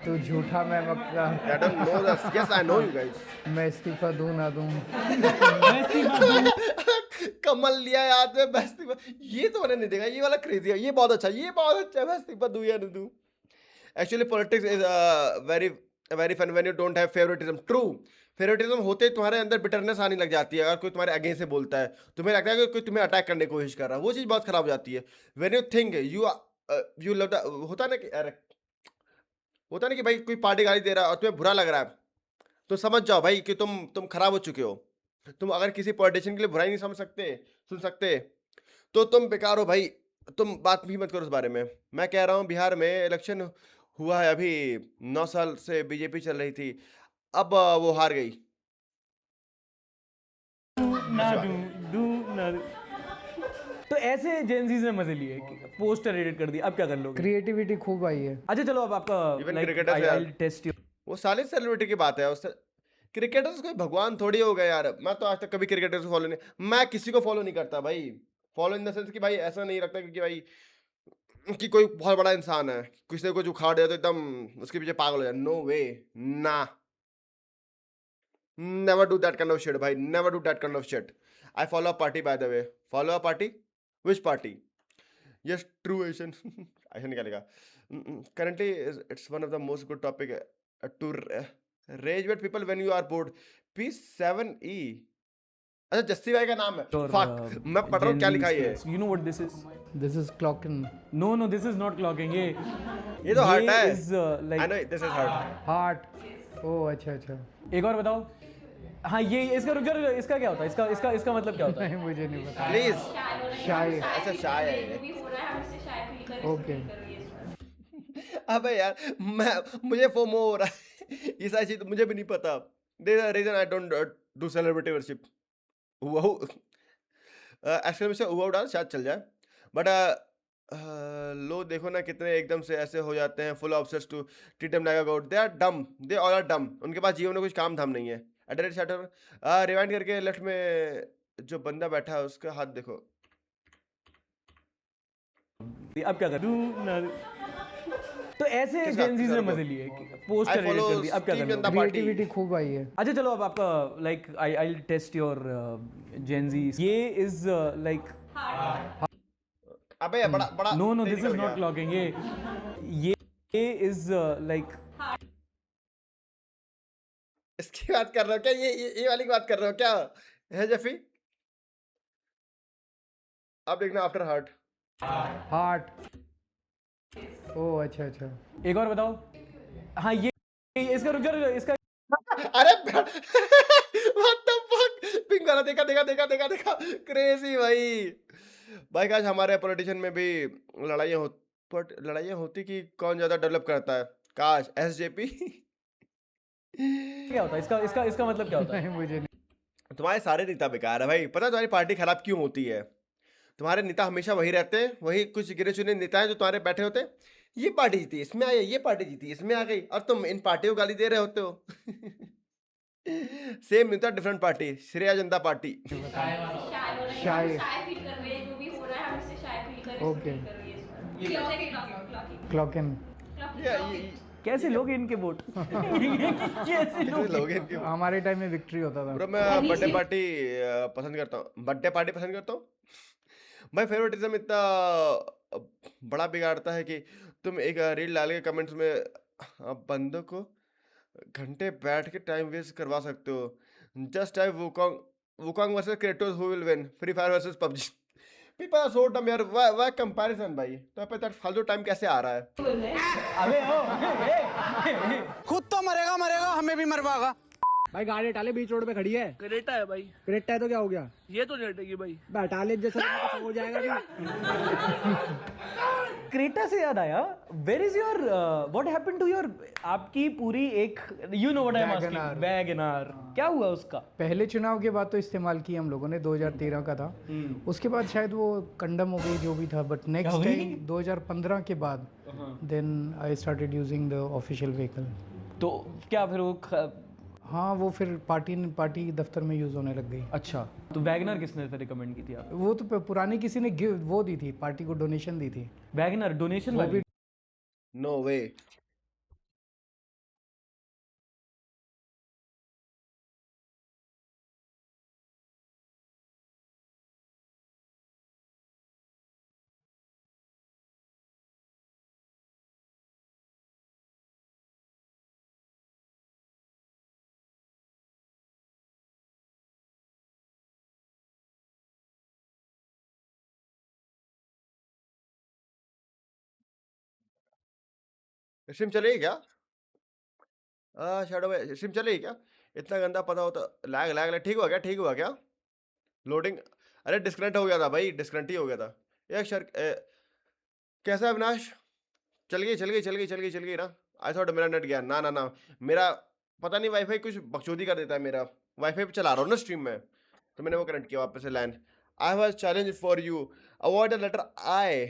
तू झूठा, मैं मक्का। I don't know this. Yes, I know you guys. मैं इस्तीफा दूं ना दूं। कमल लिया याद है, मैं इस्तीफा, ये तो मैंने नहीं देखा, ये वाला क्रेजी है, ये बहुत अच्छा है, मैं इस्तीफा दूं या नहीं दूं। Actually, politics is very fun when you don't have favoritism. True. Favouritism होते ही तुम्हारे अंदर बिटरनेस आने लग जाती है। अगर कोई तुम्हारे अगेंस्ट से बोलता है, तुम्हें लगता है कि कोई तुम्हें अटैक करने की कोशिश कर रहा है, वो चीज़ बहुत खराब हो जाती है। When you think you love the, होता ना कि अरे होता ना कि भाई कोई पार्टी गाली दे रहा है और तुम्हें बुरा लग रहा है, तो समझ जाओ भाई कि तुम खराब हो चुके हो। तुम अगर किसी पॉलिटिशियन के लिए बुराई नहीं सुन सकते तो तुम बेकार हो भाई। तुम बात भी मत करो उस बारे में। मैं कह रहा हूँ बिहार में इलेक्शन हुआ है, अभी 9 साल से बीजेपी चल रही थी, अब वो हार गई। तो ऐसे जेंजीज ने मजे लिए, पोस्टर एडिट कर दिया, अब क्या कर लोगे? क्रिएटिविटी खूब आई है। अच्छा चलो अब आपका Even cricketers यार। I'll test you। वो साले सेलिब्रिटी की बात है, उससे क्रिकेटर्स कोई भगवान थोड़ी हो गए यार। मैं तो आज तक कभी क्रिकेटर्स को फॉलो नहीं, मैं किसी को फॉलो नहीं करता भाई। फॉलो इन द सेंस कि भाई ऐसा नहीं रखता क्योंकि भाई कि कोई बहुत बड़ा इंसान है, किसी को जो उखाड़ दिया तो एकदम उसके पीछे पागल हो जाए। नो वे, ना, never do that kind of shit भाई, never do that kind of shit. I follow a party by the way. Follow a party? Which party? Yes true Asian ऐसा निकालेगा। Currently it's one of the most good topic to raise with people when you are bored. P7E, अच्छा जस्सी भाई का नाम है। Your, fuck मैं पढ़ रहा हूँ क्या Gen Z लिखा है ये। skills. You know what this is? This is clock in No, no, this is not clocking. ये तो हर्ट है। is like I know this is hurt. Heart. ओह अच्छा अच्छा। एक और बताओ। हाँ ये इसका रुक जा, इसका क्या होता है? इसका मतलब क्या होता है? नहीं मुझे नहीं पता। प्लीज शाय। ऐसा शाय है ये। ओके। अबे यार मुझे फोमो हो रहा है ये सारी चीज तो मुझे भी नहीं पता। There is a reason I don't do celebrity worship. वो एक्सक्लेमेशन हुआ डाल शायद चल जाए। बट लोग देखो ना कितने एकदम से ऐसे हो जाते हैं, full obsessed to treat them like a god. They are dumb, they all are dumb. उनके पास जीवन में कुछ काम धाम नहीं है। एडरेट शटर रिवाइंड करके लेफ्ट में जो बंदा बैठा है उसका हाथ देखो। अब क्या करूँ? तो ऐसे किसका? जेनजीज ने किसका? मजे लिए, पोस्ट I कर follow कर दी। अब क्या Team करूँ? जनता पार्टी। क्रिएटिविटी खूब आई है। अच्छा चलो अब आपका like I test your Gen Z. ये इज लाइक अबे बड़ा बड़ा नो नो तेज दिस इज निकल नॉट गया। क्लॉकिंग। ये इज लाइक इसकी बात कर रहे हो क्या? ये वाली की बात कर रहे हो क्या है जफी? अब देखना आफ्टर हार्ट। हार्ट। ओह अच्छा अच्छा। एक और बताओ। हाँ ये इसका रुक जा, इसका अरे व्हाट द फक, पिंग वाला देखा देखा देखा देखा देखा क्रेजी भाई आज हमारे पॉलिटिशियन में भी लड़ाइयाँ होती कि कौन ज्यादा डेवलप करता है। काश एसजेपी क्या होता है? इसका मतलब क्या होता है? नहीं मुझे नहीं। तुम्हारे सारे नेता बेकार है भाई। पता है तुम्हारी पार्टी खराब क्यों होती है? तुम्हारे नेता हमेशा वही रहते हैं, वही कुछ गिने चुने नेता हैं जो तुम्हारे बैठे होते हैं। ये पार्टी जीती इसमें आई, ये पार्टी जीती इसमें आ गई, और तुम इन पार्टियों को गाली दे रहे होते हो। सेम नेता different party, Shreya Janata party. Shy. Okay. Clock in. कैसे लोग इनके वोट? कैसे लोग? लोग हैं इनके। हमारे टाइम में विक्ट्री होता था। ब्रो मैं बर्थडे पार्टी पसंद करता हूँ, बर्थडे पार्टी पसंद करता हूँ। भाई फेवरेटिज्म इतना बड़ा बिगाड़ता है कि तुम एक रील डाल के कमेंट्स में बंदों को घंटे बैठ के टाइम वेस्ट करवा सकते हो। Just type Wukong versus Kratos, who will win? Free fire versus PUBG. People are so dumb यार। व्हाई कंपैरिजन भाई? तो पे फालतू टाइम कैसे आ रहा है? अबे ओ खुद तो मरेगा मरेगा, हमें भी मरवाएगा। भाई गाड़ी टाले बीच रोड पे खड़ी है। क्रेटा है भाई, क्रेटा है तो क्या हो गया? ये तो नेटेगी भाई। टाले जैसा तो हो जाएगा भी। क्रेटा से याद आया, where is your what happened to your आपकी पूरी एक you know what I am asking, WagonR क्या हुआ उसका? पहले चुनाव के बाद तो इस्तेमाल की हम लोगों ने, 2013 का था। उसके बाद शायद वो कंडम हो गई जो भी था, बट नेक्स्ट टाइम 2015 के बाद then I started using the official vehicle. तो क्या फिर वो हाँ वो फिर पार्टी दफ्तर में यूज़ होने लग गई। अच्छा तो वैगनर किसने फिर रिकमेंड की थी आप? वो तो पुरानी किसी ने वो दी थी, पार्टी को डोनेशन दी थी। वैगनर डोनेशन वाली? नो वे। स्ट्रीम चलेगी क्या? शैडो भाई स्ट्रीम चलेगी क्या? इतना गंदा पता होता। लैग लैग लैग ठीक हुआ क्या? ठीक हुआ क्या? लोडिंग? अरे डिस्कनेक्ट हो गया था भाई, डिस्कनेक्ट ही हो गया था। एक शर कैसा है अविनाश? चल गई ना। आई थॉट मेरा नेट गया। ना ना ना, मेरा पता नहीं वाईफाई कुछ बकचोदी कर देता है। मेरा वाईफाई पे चला रहा हूँ ना स्ट्रीम में, तो मैंने वो कनेक्ट किया वापस से LAN. I have a challenge for you, avoid the letter I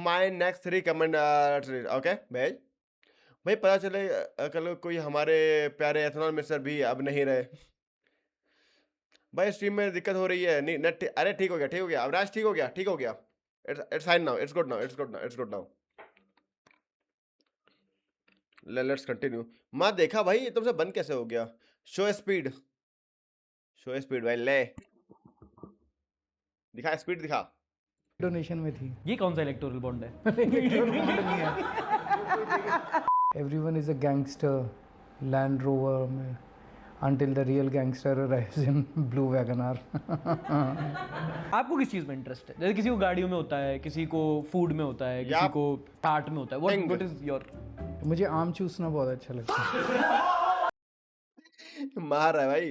my next 3 comment. Okay भेज भाई। पता चले कल कोई हमारे प्यारे एथनॉल मिस्टर भी अब नहीं रहे। भाई स्ट्रीम में दिक्कत हो रही है। नहीं नेट। अरे ठीक हो गया अविनाश, ठीक हो गया। It's fine now, it's good now. Let's continue. मैं देखा भाई ये तुमसे बंद कैसे हो गया? शो स्पीड भाई, ले दिखा स्पीड दिखा। डोनेशन में थी। ये कौन सा इलेक्टोरल बॉन्ड है? Everyone is a gangster land rover में until the real gangster arrives in blue WagonR. आपको किस चीज में इंटरेस्ट है? जैसे किसी को गाड़ियों में होता है, किसी को फूड में होता है, किसी को आर्ट में होता है। What is your? मुझे आम चूसना बहुत अच्छा लगता है। मार रहा है भाई।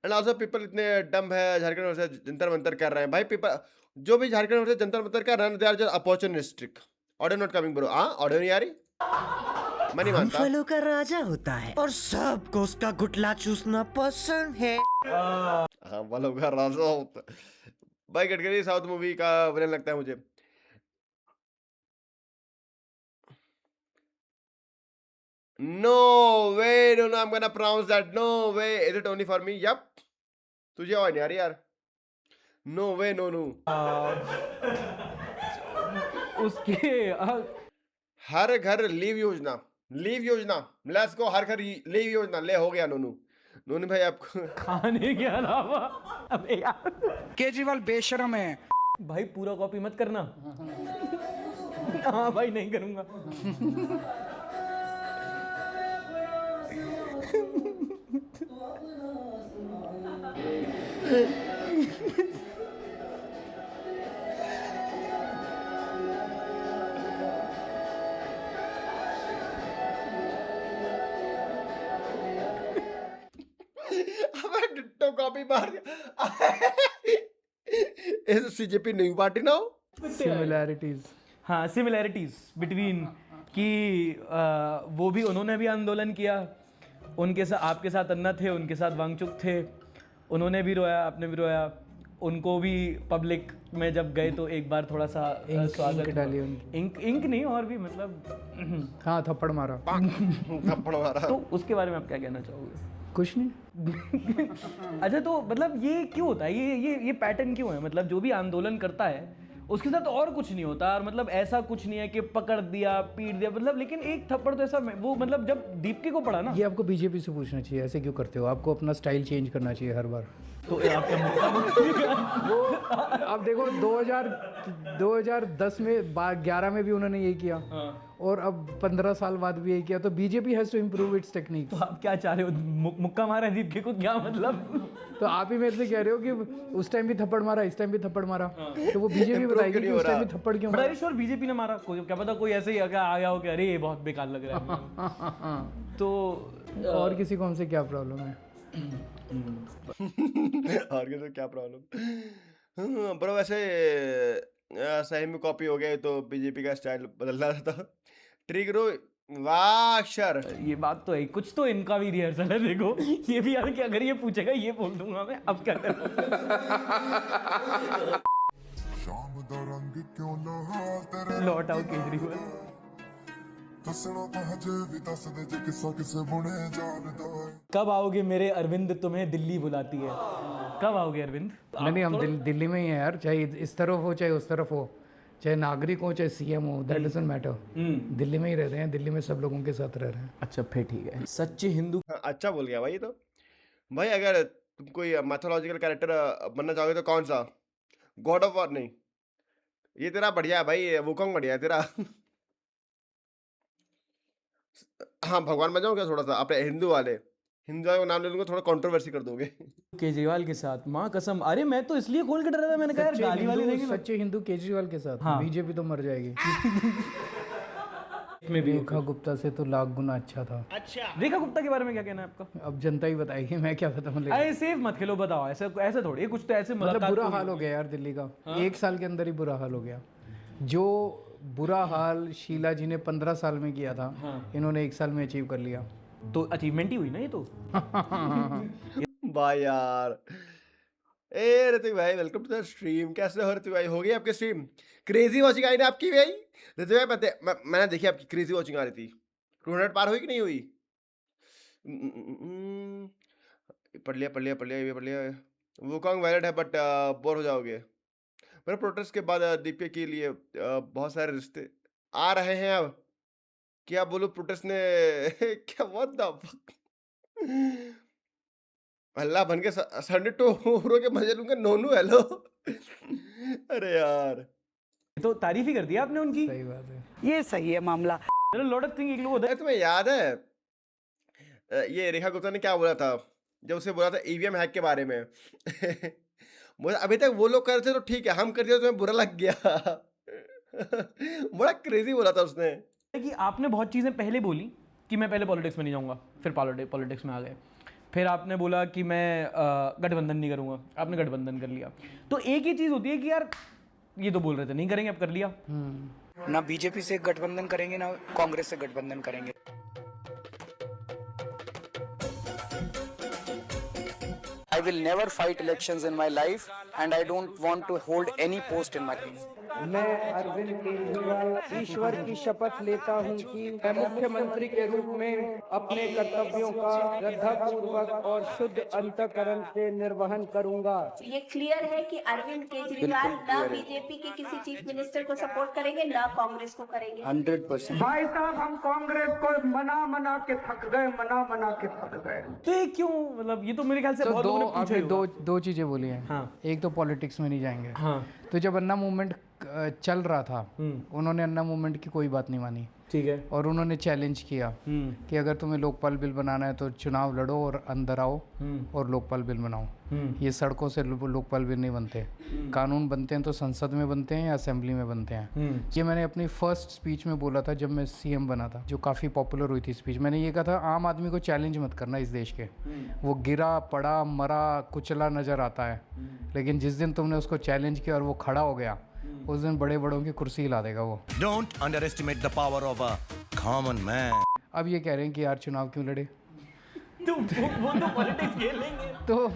एंड आल्सो पीपल इतने डम है, झारखंड में से जंतर मंतर कर रहे हैं भाई। पीपल जो भी झारखंड में से जंतर मंतर कर रहे हैं, they are just opportunistic. Audio not coming bro. Audio नहीं आ रही, मैं नहीं मानता। फलों का राजा होता है और सबको उसका गुटला चूसना पसंद है। हाँ, वालों का राजा होता है। भाई गडकरी साउथ मूवी का विलन लगता है मुझे। No way, no no, I am gonna pronounce that. No way, is it only for me? Yup. तुझे आवाज नहीं आ रही यार? No way, no no. उसके हर घर लीव योजना, लीव योजना, लेट्स गो। हर घर लीव योजना ले हो गया। नोनू नोनू भाई आपको खाने के अलावा, अबे यार केजरीवाल बेशरम है। भाई पूरा कॉपी मत करना। हाँ भाई, नहीं करूंगा। हमें डिट्टो कॉपी मार दिया। Is CJP new party now? Similarities. हाँ, सिमिलैरिटीज बिटवीन कि वो भी, उन्होंने भी आंदोलन किया, उनके साथ, आपके साथ अन्ना थे, उनके साथ वांगचुक थे, उन्होंने भी रोया, आपने भी रोया। उनको भी पब्लिक में जब गए तो एक बार थोड़ा सा स्वागत डाली उनकी। इंक नहीं, और भी मतलब हाँ, थप्पड़ मारा। थप्पड़ मारा। तो उसके बारे में आप क्या कहना चाहोगे? कुछ नहीं। अच्छा, तो मतलब ये क्यों होता है? ये पैटर्न क्यों है? मतलब जो भी आंदोलन करता है उसके साथ और कुछ नहीं होता, और मतलब ऐसा कुछ नहीं है कि पकड़ दिया, पीट दिया, मतलब, लेकिन एक थप्पड़ तो ऐसा वो, मतलब जब दीप्ति को पड़ा ना। ये आपको बीजेपी से पूछना चाहिए, ऐसे क्यों करते हो? आपको अपना स्टाइल चेंज करना चाहिए हर बार। तो आपका अब देखो 2010 में 11 में भी उन्होंने यही किया, और अब 15 साल बाद भी यही किया। तो BJP has to improve its technique. तो आप क्या चाह रहे हो? मुक्का मारा है दीप्ति को, क्या मतलब? तो आप ही मेरे से कह रहे हो कि उस टाइम भी थप्पड़ मारा, इस टाइम भी थप्पड़ मारा, तो वो बीजेपी बताएगी कि उस टाइम भी थप्पड़ क्यों मारा। श्योर बीजेपी ने मारा, कोई क्या पता, कोई ऐसे ही आ गया हो कि अरे ये बहुत बेकार लग रहा है। तो और किसी को हमसे क्या प्रॉब्लम है? और किसी को क्या प्रॉब्लम? ब्रो वैसे सही में कॉपी हो गया तो बीजेपी का स्टाइल बदलना था। ट्रिक रो, वाह अक्षर। ये बात तो है, कुछ तो इनका भी रिहर्सल है। देखो ये भी यार कि अगर ये पूछेगा ये बोल दूंगा मैं, अब क्या करूं? लौट आओ केजरीवाल। कब आओगे मेरे अरविंद, तुम्हें दिल्ली बुलाती है। कब आओगे अरविंद? नहीं, हम दिल्ली में ही हैं यार, चाहे इस तरफ हो चाहे उस तरफ हो, चाहे नागरिक हो चाहे सीएम हो, दैट डजंट मैटर। दिल्ली में ही रहते हैं, दिल्ली में सब लोगों के साथ रह रहे हैं। अच्छा फिर ठीक है। सच्चे हिंदू। हाँ, अच्छा बोल गया भाई। तो भाई अगर तुम कोई मैथोलॉजिकल कैरेक्टर बनना चाहोगे तो कौन सा? God of war? नहीं, ये तेरा बढ़िया है भाई, वुकोंग बढ़िया है तेरा। हाँ, भगवान बन जाओ क्या थोड़ा सा? अपने हिंदू वाले का नाम ले लूंगा, थोड़ा कंट्रोवर्सी कर दोगे। केजरीवाल के साथ, माँ कसम। अरे मैं तो इसलिए खोल के डरा था, मैंने कहा यार गाली वाली देंगे ना। सच्चे हिंदू केजरीवाल के साथ। हाँ। बीजेपी तो मर जाएगी। में भी रेखा गुप्ता से तो लाख गुना अच्छा था। रेखा गुप्ता के बारे में क्या कहना है आपका? अब जनता ही बताएगी, मैं क्या पता। मतलब अरे सेफ मत खेलो, बताओ। ऐसे ऐसे थोड़ी, कुछ तो ऐसे मतलब बुरा हाल हो गया यार दिल्ली का। 1 साल के अंदर ही बुरा हाल हो गया। जो बुरा हाल शीला जी ने 15 साल में किया था, इन्होंने 1 साल में अचीव कर लिया। तो अचीवमेंट ही हुई ना ये तो। भाई यार, ए ऋतिक भाई वेलकम टू द स्ट्रीम। कैसे हो ऋतिक भाई? हो गई आपकी स्ट्रीम? क्रेजी वॉचिंग आई ना आपकी भाई? ऋतिक भाई मैंने देखी आपकी क्रेजी वॉचिंग आ रही थी। 200 पार हुई कि नहीं हुई? पढ़ लिया। वुकोंग वैलिड है बट बोर हो जाओगे। पर प्रोटेस्ट के बाद दीपिका के लिए बहुत सारे रिश्ते आ रहे हैं। अब क्या बोलूं, प्रोटेस्ट ने क्या व्हाट द फक। अल्लाह बन के संडे टू के मजे लूंगा। नोनू हेलो। अरे यार तो तारीफ ही कर दिया आपने उनकी। सही बात है। ये सही है मामला। लॉट ऑफ थिंग एक लोग होता है। तुम्हें याद है ये रेखा गुप्ता ने क्या बोला था जब उसे बोला था ईवीएम हैक के बारे में? बोला अभी तक वो लोग कर रहे थे तो ठीक है, हम कर दिए तो तुम्हें बुरा लग गया। बड़ा क्रेजी बोला था उसने। कि आपने बहुत चीज़ें पहले बोली कि मैं पहले पॉलिटिक्स में नहीं जाऊंगा, फिर पॉलिटिक्स में आ गए। फिर आपने बोला कि मैं गठबंधन नहीं करूंगा, आपने गठबंधन कर लिया। तो एक ही चीज़ होती है कि यार ये तो बोल रहे थे नहीं करेंगे, अब कर लिया। ना बीजेपी से गठबंधन करेंगे ना कांग्रेस से गठबंधन करेंगे। I will never fight elections in my life and I don't want to hold any post in my life. मैं अरविंद केजरीवाल ईश्वर की शपथ लेता हूं कि मैं मुख्यमंत्री के रूप में अपने कर्तव्यों का श्रद्धापूर्वक और शुद्ध अंतःकरण से निर्वहन करूंगा। ये क्लियर है कि अरविंद केजरीवाल ना बीजेपी के किसी चीफ मिनिस्टर को सपोर्ट करेंगे ना कांग्रेस को करेंगे। 100%। भाई साहब हम कांग्रेस को मना के थक गए। तो ये क्यों, मतलब ये तो मेरे ख्याल से तो बहुत लोगों ने पूछा आपने ही होगा। दो चीजें बोली हैं। हाँ। एक तो पॉलिटिक्स में नहीं जाएंगे। हाँ तो जब अन्ना मूवमेंट चल रहा था, उन्होंने अन्ना मूवमेंट की कोई बात नहीं मानी ठीक है। और उन्होंने चैलेंज किया कि अगर तुम्हें लोकपाल बिल बनाना है तो चुनाव लड़ो और अंदर आओ और लोकपाल बिल बनाओ। ये सड़कों से लोकपाल बिल नहीं बनते, कानून बनते हैं तो संसद में बनते हैं या असेंबली में बनते हैं। ये मैंने अपनी फर्स्ट स्पीच में बोला था जब मैं सीएम बना था, जो काफ़ी पॉपुलर हुई थी स्पीच। मैंने ये कहा था आम आदमी को चैलेंज मत करना इस देश के, वो गिरा पड़ा मरा कुचला नज़र आता है, लेकिन जिस दिन तुमने उसको चैलेंज किया और वो खड़ा हो गया, उस दिन बड़े बड़ों की कुर्सी हिला देगा वो। Don't underestimate the power of a common man. अब ये कह रहे हैं कि यार चुनाव क्यों लड़े, तो वो तो पॉलिटिक्स खेल लेंगे। तो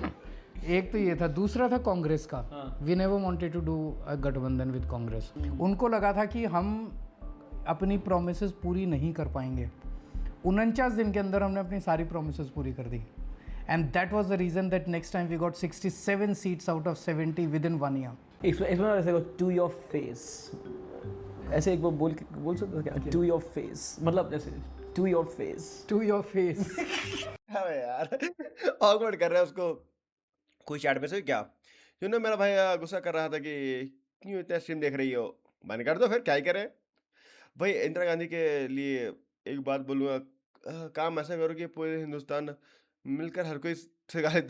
एक तो ये था। दूसरा था कांग्रेस का। We never wanted to do a गठबंधन विद कांग्रेस। उनको लगा था कि हम अपनी प्रोमिसेस पूरी नहीं कर पाएंगे। 49 दिन के अंदर हमने अपनी सारी प्रोमिसेस पूरी कर दी, and that was the reason that next time we got 67 seats out of 70 within 1 year. इसमें ऐसे टू योर फेस, ऐसे एक बार बोल सकते हो क्या? टू योर फेस मतलब जैसे to your face. To your face. अबे यार ऑकवर्ड कर रहा है उसको कोई चैट में से क्या? मेरा भाई गुस्सा कर रहा था कि क्यों इतना स्ट्रीम देख रही हो, बंद कर दो फिर, क्या ही करे भाई। इंदिरा गांधी के लिए एक बात बोलूँगा, काम ऐसा करो कि पूरे हिंदुस्तान मिलकर हर कोई से गाली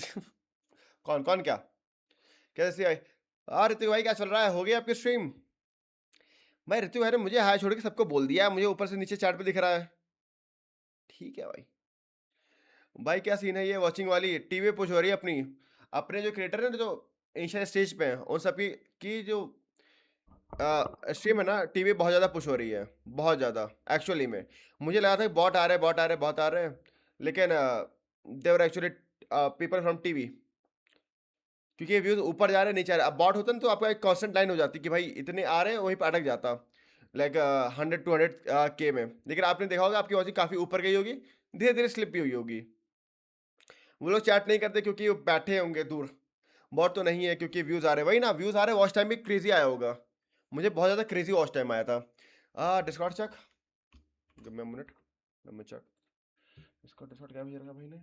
कौन कौन क्या कैसे भाई? ऋतिक भाई क्या चल रहा है, हो गई आपकी स्ट्रीम? भाई ऋतिक भाई ने मुझे हाय छोड़ के सबको बोल दिया, मुझे ऊपर से नीचे चैट पे दिख रहा है। ठीक है भाई क्या सीन है ये वॉचिंग वाली? टीवी पे पुश हो रही है अपने जो क्रिएटर है ना, जो इंस्टा स्टेज पे हैं, उन सबकी की जो स्ट्रीम है ना, टीवी बहुत ज़्यादा पुश हो रही है, बहुत ज़्यादा। एक्चुअली में मुझे लगा था बॉट आ रहे हैं, लेकिन they were actually people from TV, क्योंकि व्यूज ऊपर जा रहे हैं नीचे आ रहे हैं। अब बॉट होता ना तो आपका एक कांस्टेंट लाइन हो जाती कि भाई इतने आ रहे हैं, वहीं पर अटक जाता लाइक 100-200 के में। लेकिन आपने देखा होगा आपकी वॉचिंग काफ़ी ऊपर गई होगी, धीरे धीरे स्लिप भी हुई होगी। वो लोग चैट नहीं करते क्योंकि वो बैठे होंगे दूर। बॉट तो नहीं है क्योंकि व्यूज़ आ रहे हैं, वही ना व्यूज़ आ रहे हैं। वॉच टाइम भी क्रेजी आया होगा, मुझे बहुत ज़्यादा क्रेजी वॉच टाइम आया था। Discord check, give me a minute, let me check. Discord क्या भेज रखा भाई ने?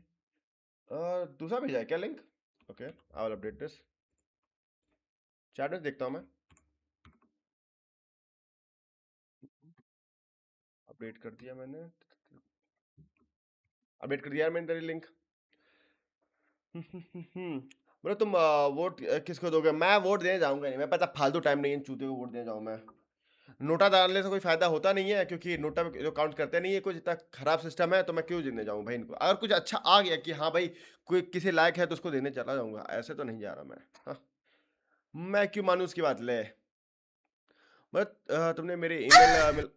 दूसरा भेजा है क्या link? Okay I will update this. Chat में देखता हूँ मैं, अपडेट कर दिया मैंने, अपडेट कर दिया मैंने तेरी लिंक। बोलो तुम वोट किसको दोगे? मैं वोट देने जाऊंगा नहीं, मैं पता फालतू टाइम नहीं है चूते को वोट देने जाऊँ मैं। नोटा डालने से कोई फायदा होता नहीं है, क्योंकि नोटा में जो काउंट करते नहीं है, कुछ इतना खराब सिस्टम है, तो मैं क्यों देने जाऊँ भाई इनको? अगर कुछ अच्छा आ गया कि हाँ भाई कोई किसी लायक है तो उसको देने चला जाऊंगा, ऐसे तो नहीं जा रहा मैं। हाँ मैं क्यों मानूं उसकी बात? ले बट तुमने मेरी ईमेल मिल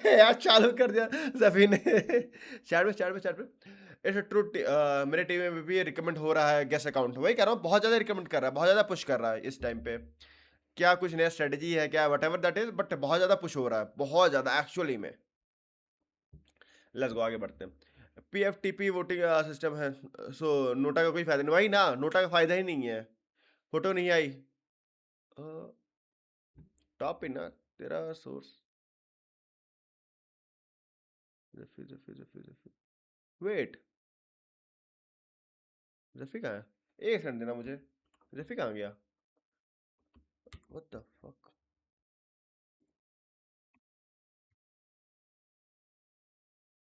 यार चालू कर दिया जफी ने। चैट पे इट्स ट्रू। मेरे टीम में भी रिकमेंड हो रहा है गेस्ट अकाउंट, वही कह रहा हूँ, बहुत ज़्यादा रिकमेंड कर रहा है, बहुत ज़्यादा पुश कर रहा है इस टाइम पे। क्या कुछ नया स्ट्रेटजी है क्या, what ever that is, but बहुत ज़्यादा पुश हो रहा है, बहुत ज़्यादा एक्चुअली में। लेट्स गो आगे बढ़ते हैं। PFTP वोटिंग सिस्टम है, सो नोटा का कोई फायदा नहीं। वही ना, नोटा का फायदा ही नहीं है। फोटो नहीं आई टॉप इन ना तेरा सोर्स। जफी वेट, जफी कहाँ है? एक सेकंड देना मुझे, रफी कहाँ गया? What the fuck?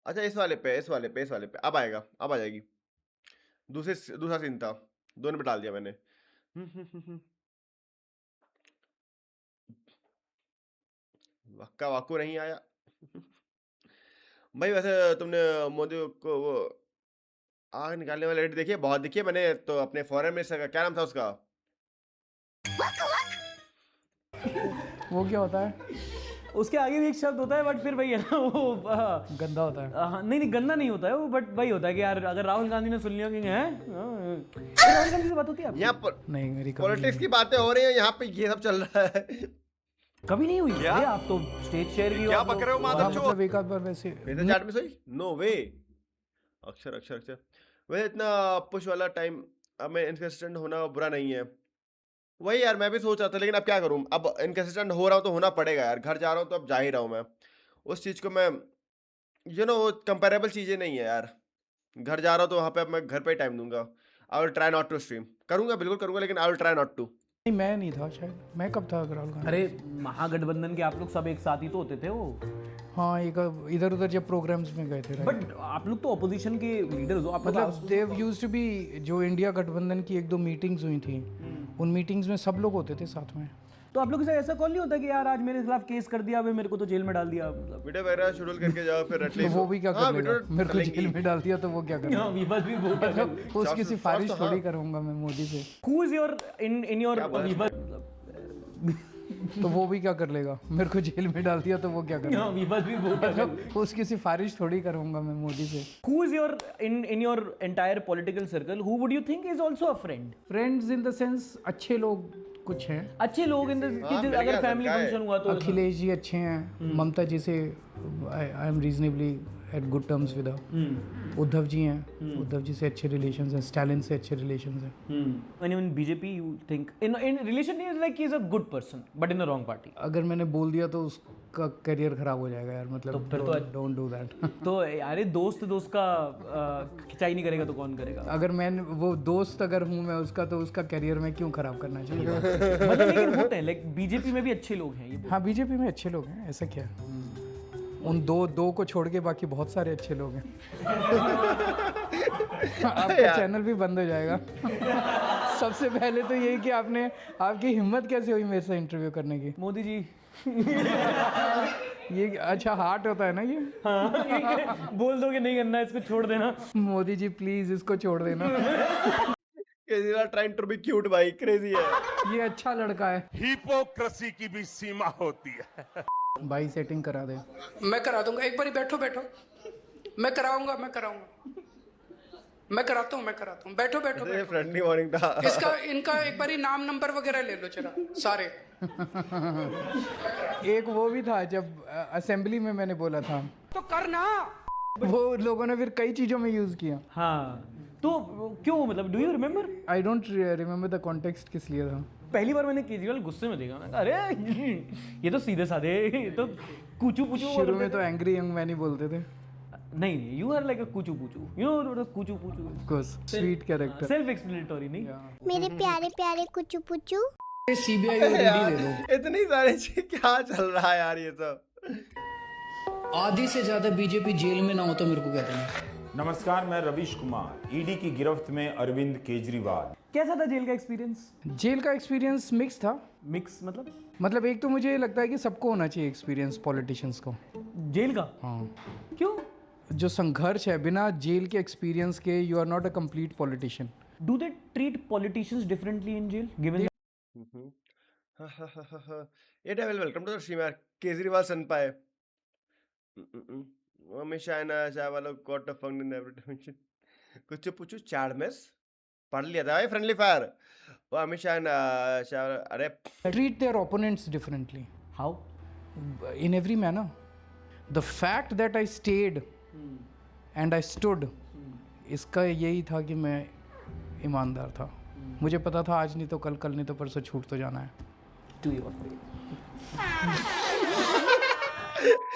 अच्छा इस वाले पे अब आएगा, अब आ जाएगी। दूसरा सीन था, दोनों पे डाल दिया मैंने। वक्का वाकू नहीं आया। भाई वैसे तुमने मोदी को वो आग निकालने वाली लेडी देखी है? बहुत देखी है मैंने तो। अपने फॉरेन मिनिस्टर का क्या नाम था उसका? वो क्या होता है? उसके आगे भी एक शब्द होता है बट फिर वही है ना वो गंदा होता है। नहीं गंदा नहीं होता है वो, बट वही होता है कि यार अगर राहुल गांधी ने सुन लिया कि हैं राहुल गांधी से बात होती है आपकी? यहाँ नहीं, मेरी कभी पॉलिटिक्स की बातें हो रही हैं, यहाँ पे ये सब चल रहा है। कभी नहीं हुई है? आप तो स्टेज शेयर की क्या पक रहे हो माधव चो? मतलब एक आध बार वैसे मेरे चैट में सही? नो वे। अक्षर वैसे इतना पुश वाला टाइम अब मैं इनकंसिस्टेंट होना बुरा नहीं है। वही यार मैं भी सोच रहा था, लेकिन अब क्या करूं? अब इनकंसिस्टेंट हो रहा हूं तो होना पड़ेगा यार। घर जा रहा हूं तो अब जा ही रहा हूं मैं। उस चीज को मैं कंपेरेबल चीजें नहीं है यार। घर जा रहा हूं तो वहां पे अब मैं घर पे ही टाइम दूंगा। I will try not to stream. करूंगा, बिल्कुल करूंगा, लेकिन I will try not to. नहीं, मैं नहीं था शायद। मैं कब था राहुल गांधी? अरे महागठबंधन के आप लोग सब एक साथ ही तो होते थे वो। हाँ, एक इधर उधर जब प्रोग्राम्स में गए थे। बट आप लोग तो ऑपोजिशन के लीडर्स हो। आप मतलब देव यूज्ड टू बी, जो इंडिया गठबंधन की एक दो मीटिंग्स हुई थी, उन मीटिंग्स में सब लोग होते थे साथ में। तो आप लोग के साथ ऐसा कॉल नहीं होता कि यार आज मेरे खिलाफ केस कर दिया, मेरे को तो जेल में डाल दिया? मतलब वीडियो वगैरह शेड्यूल करके जाओ फिर तो एटलीस्ट। वो भी क्या कर लेगा? मेरे को जेल में डाल दिया तो वो क्या करेगा? हाँ, ये बात भी बहुत मतलब उसकी सिफारिश थोड़ी करूंगा मैं मोदी से। Who is your in your तो वो भी क्या कर लेगा? मेरे को जेल में डाल दिया तो वो क्या करेगा? ये बात भी बहुत मतलब उसकी सिफारिश थोड़ी करूंगा मैं मोदी से। Who is your in your entire political circle who would you think is also a friend? Friends in the sense अच्छे लोग कुछ हैं। अच्छे लोग इन अगर फैमिली फंक्शन हुआ तो अखिलेश जी अच्छे हैं, ममता जी से I am reasonably at good terms with her. Uddhav ji हैं, उद्धव जी से अच्छे रिलेशंस हैं, स्टालिन से अच्छे रिलेशंस हैं। And even BJP you think in relation is like he is a good person but in the wrong party. अगर मैंने बोल दिया तो उसका करियर खराब हो जाएगा यार। मतलब तो फिर तो डोंट डू दैट। तो यार दोस्त का खिंचाई नहीं करेगा तो कौन करेगा? अगर मैं वो दोस्त अगर हूँ मैं उसका, तो उसका करियर मैं क्यों खराब करना चाहिए? मतलब लेकिन होते हैं लाइक बीजेपी में भी अच्छे लोग हैं ये। हाँ, बीजेपी में अच्छे लोग हैं, ऐसा क्या है? उन दो को छोड़ के बाकी बहुत सारे अच्छे लोग हैं। आपका चैनल भी बंद हो जाएगा। सबसे पहले तो यही कि आपकी हिम्मत कैसे हुई मेरे से इंटरव्यू करने की? मोदी जी ये अच्छा हार्ट होता है ना ये? हाँ, बोल दो कि नहीं करना, इसको छोड़ देना। मोदी जी प्लीज इसको छोड़ देना। Kejriwal trying to be cute भाई, क्रेजी है। ये अच्छा लड़का है। हिपोक्रेसी की भी सीमा होती है। भाई सेटिंग करा दे। मैं करा दूंगा, एक बार बैठो। मैं कराता हूँ। बैठो। फ्रेंडली वार्निंग था। इनका एक बार नाम नंबर वगैरह ले लो जरा सारे। एक वो भी था जब असेंबली में मैंने बोला था तो करना, वो लोगों ने फिर कई चीजों में यूज किया। हाँ, तो क्यों? मतलब do you remember? I don't remember the context किस लिए था। पहली बार मैंने केजरीवाल गुस्से में देखा, मैं कहा, अरे ये तो सीधे साधे, ये तो कूचू पूचू। शुरू में तो एंग्री यंग मैन ही बोलते थे। नहीं, यू आर लाइक अ कूचू पूचू, यू नो व्हाट इज कूचू पूचू? Of course, sweet character, self explanatory. नहीं, मेरे प्यारे प्यारे कुचू पुचू। सीबीआई ऑलरेडी दे दो। इतनी सारी चीज क्या चल रहा है यार ये सब? आधी से ज्यादा बीजेपी जेल में ना हो तो मेरे को कहते हैं। नमस्कार, मैं रवीश कुमार। ईडी की गिरफ्त में अरविंद केजरीवाल। कैसा था जेल का एक्सपीरियंस? जेल का एक्सपीरियंस मिक्स था। मिक्स मतलब एक तो मुझे लगता है कि सबको होना चाहिए एक्सपीरियंस, पॉलिटिशियंस को। जेल का? हाँ। क्यों? जो संघर्ष है, बिना जेल के एक्सपीरियंस के you are not a complete politician. Do they treat politicians differently in jail given? ये devil welcome to the stream यार। केजरीवाल सन पाए अमित शाह वालों got the fund in every dimension. कुछ पूछू चार्मस पढ़ लिया था भाई। फ्रेंडली फायर वो अमित शाह अरे treat their opponents differently. How? In every manner. The fact that I stayed and I stood, इसका यही था कि मैं ईमानदार था। मुझे पता था आज नहीं तो कल, कल नहीं तो परसों छूट तो जाना है।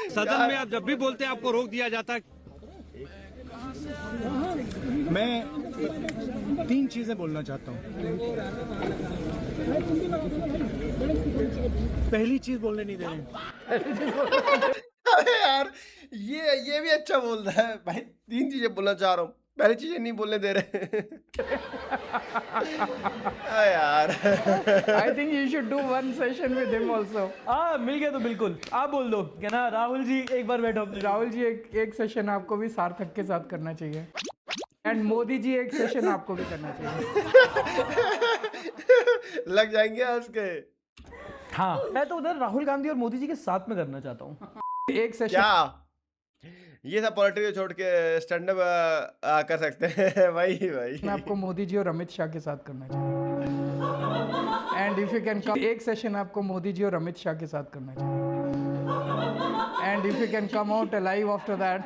सदन में आप जब भी बोलते हैं आपको रोक दिया जाता है। मैं 3 चीजें बोलना चाहता हूँ। पहली चीज बोलने नहीं दे रहे। अरे यार ये भी अच्छा बोल रहा है भाई। 3 चीजें बोलना चाह रहा हूँ, पहली चीजें नहीं बोलने दे रहे। यार I think you should do 1 session with him also. मिल गया तो बिल्कुल आप बोल दो क्या ना। राहुल जी एक बार बैठो। राहुल जी एक सेशन आपको भी सार्थक के साथ करना चाहिए, एंड मोदी जी एक सेशन आपको भी करना चाहिए। लग जाएंगे उसके। हाँ मैं तो उधर राहुल गांधी और मोदी जी के साथ में करना चाहता हूँ। एक सेशन क्या ये सब पॉलिटिक्स छोड़ के स्टैंड अप कर सकते हैं भाई। आपको मोदी जी और अमित शाह के साथ करना चाहिए, and if you can come. एक सेशन आपको मोदी जी और अमित शाह के साथ करना चाहिए, and if you can come out alive after that.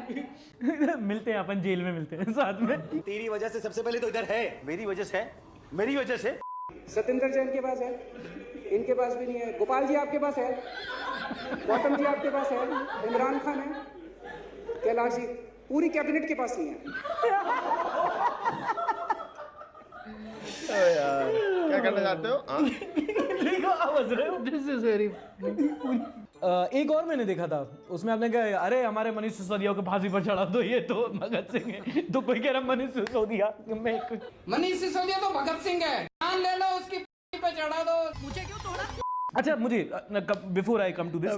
मिलते हैं अपन जेल में, मिलते हैं साथ में। तेरी वजह से सबसे पहले तो इधर है, मेरी वजह से, मेरी वजह से। सत्येंद्र जैन के पास है, इनके पास भी नहीं है। गोपाल जी आपके पास है, गौतम जी आपके पास है, इमरान खान है, कैलाश जी, पूरी कैबिनेट के पास नहीं है। यार क्या करना चाहते हो? This is very. एक और मैंने देखा था, उसमें आपने कहा अरे हमारे मनीष सिसोदिया को फांसी पर चढ़ा दो, ये तो भगत सिंह है। तो कोई कह रहा मनीष सिसोदिया, मनीष सिसोदिया तो भगत सिंह है, जान ले लो उसकी पे चढ़ा दो। मुझे क्यों तोड़ा? अच्छा मुझे before I come to this,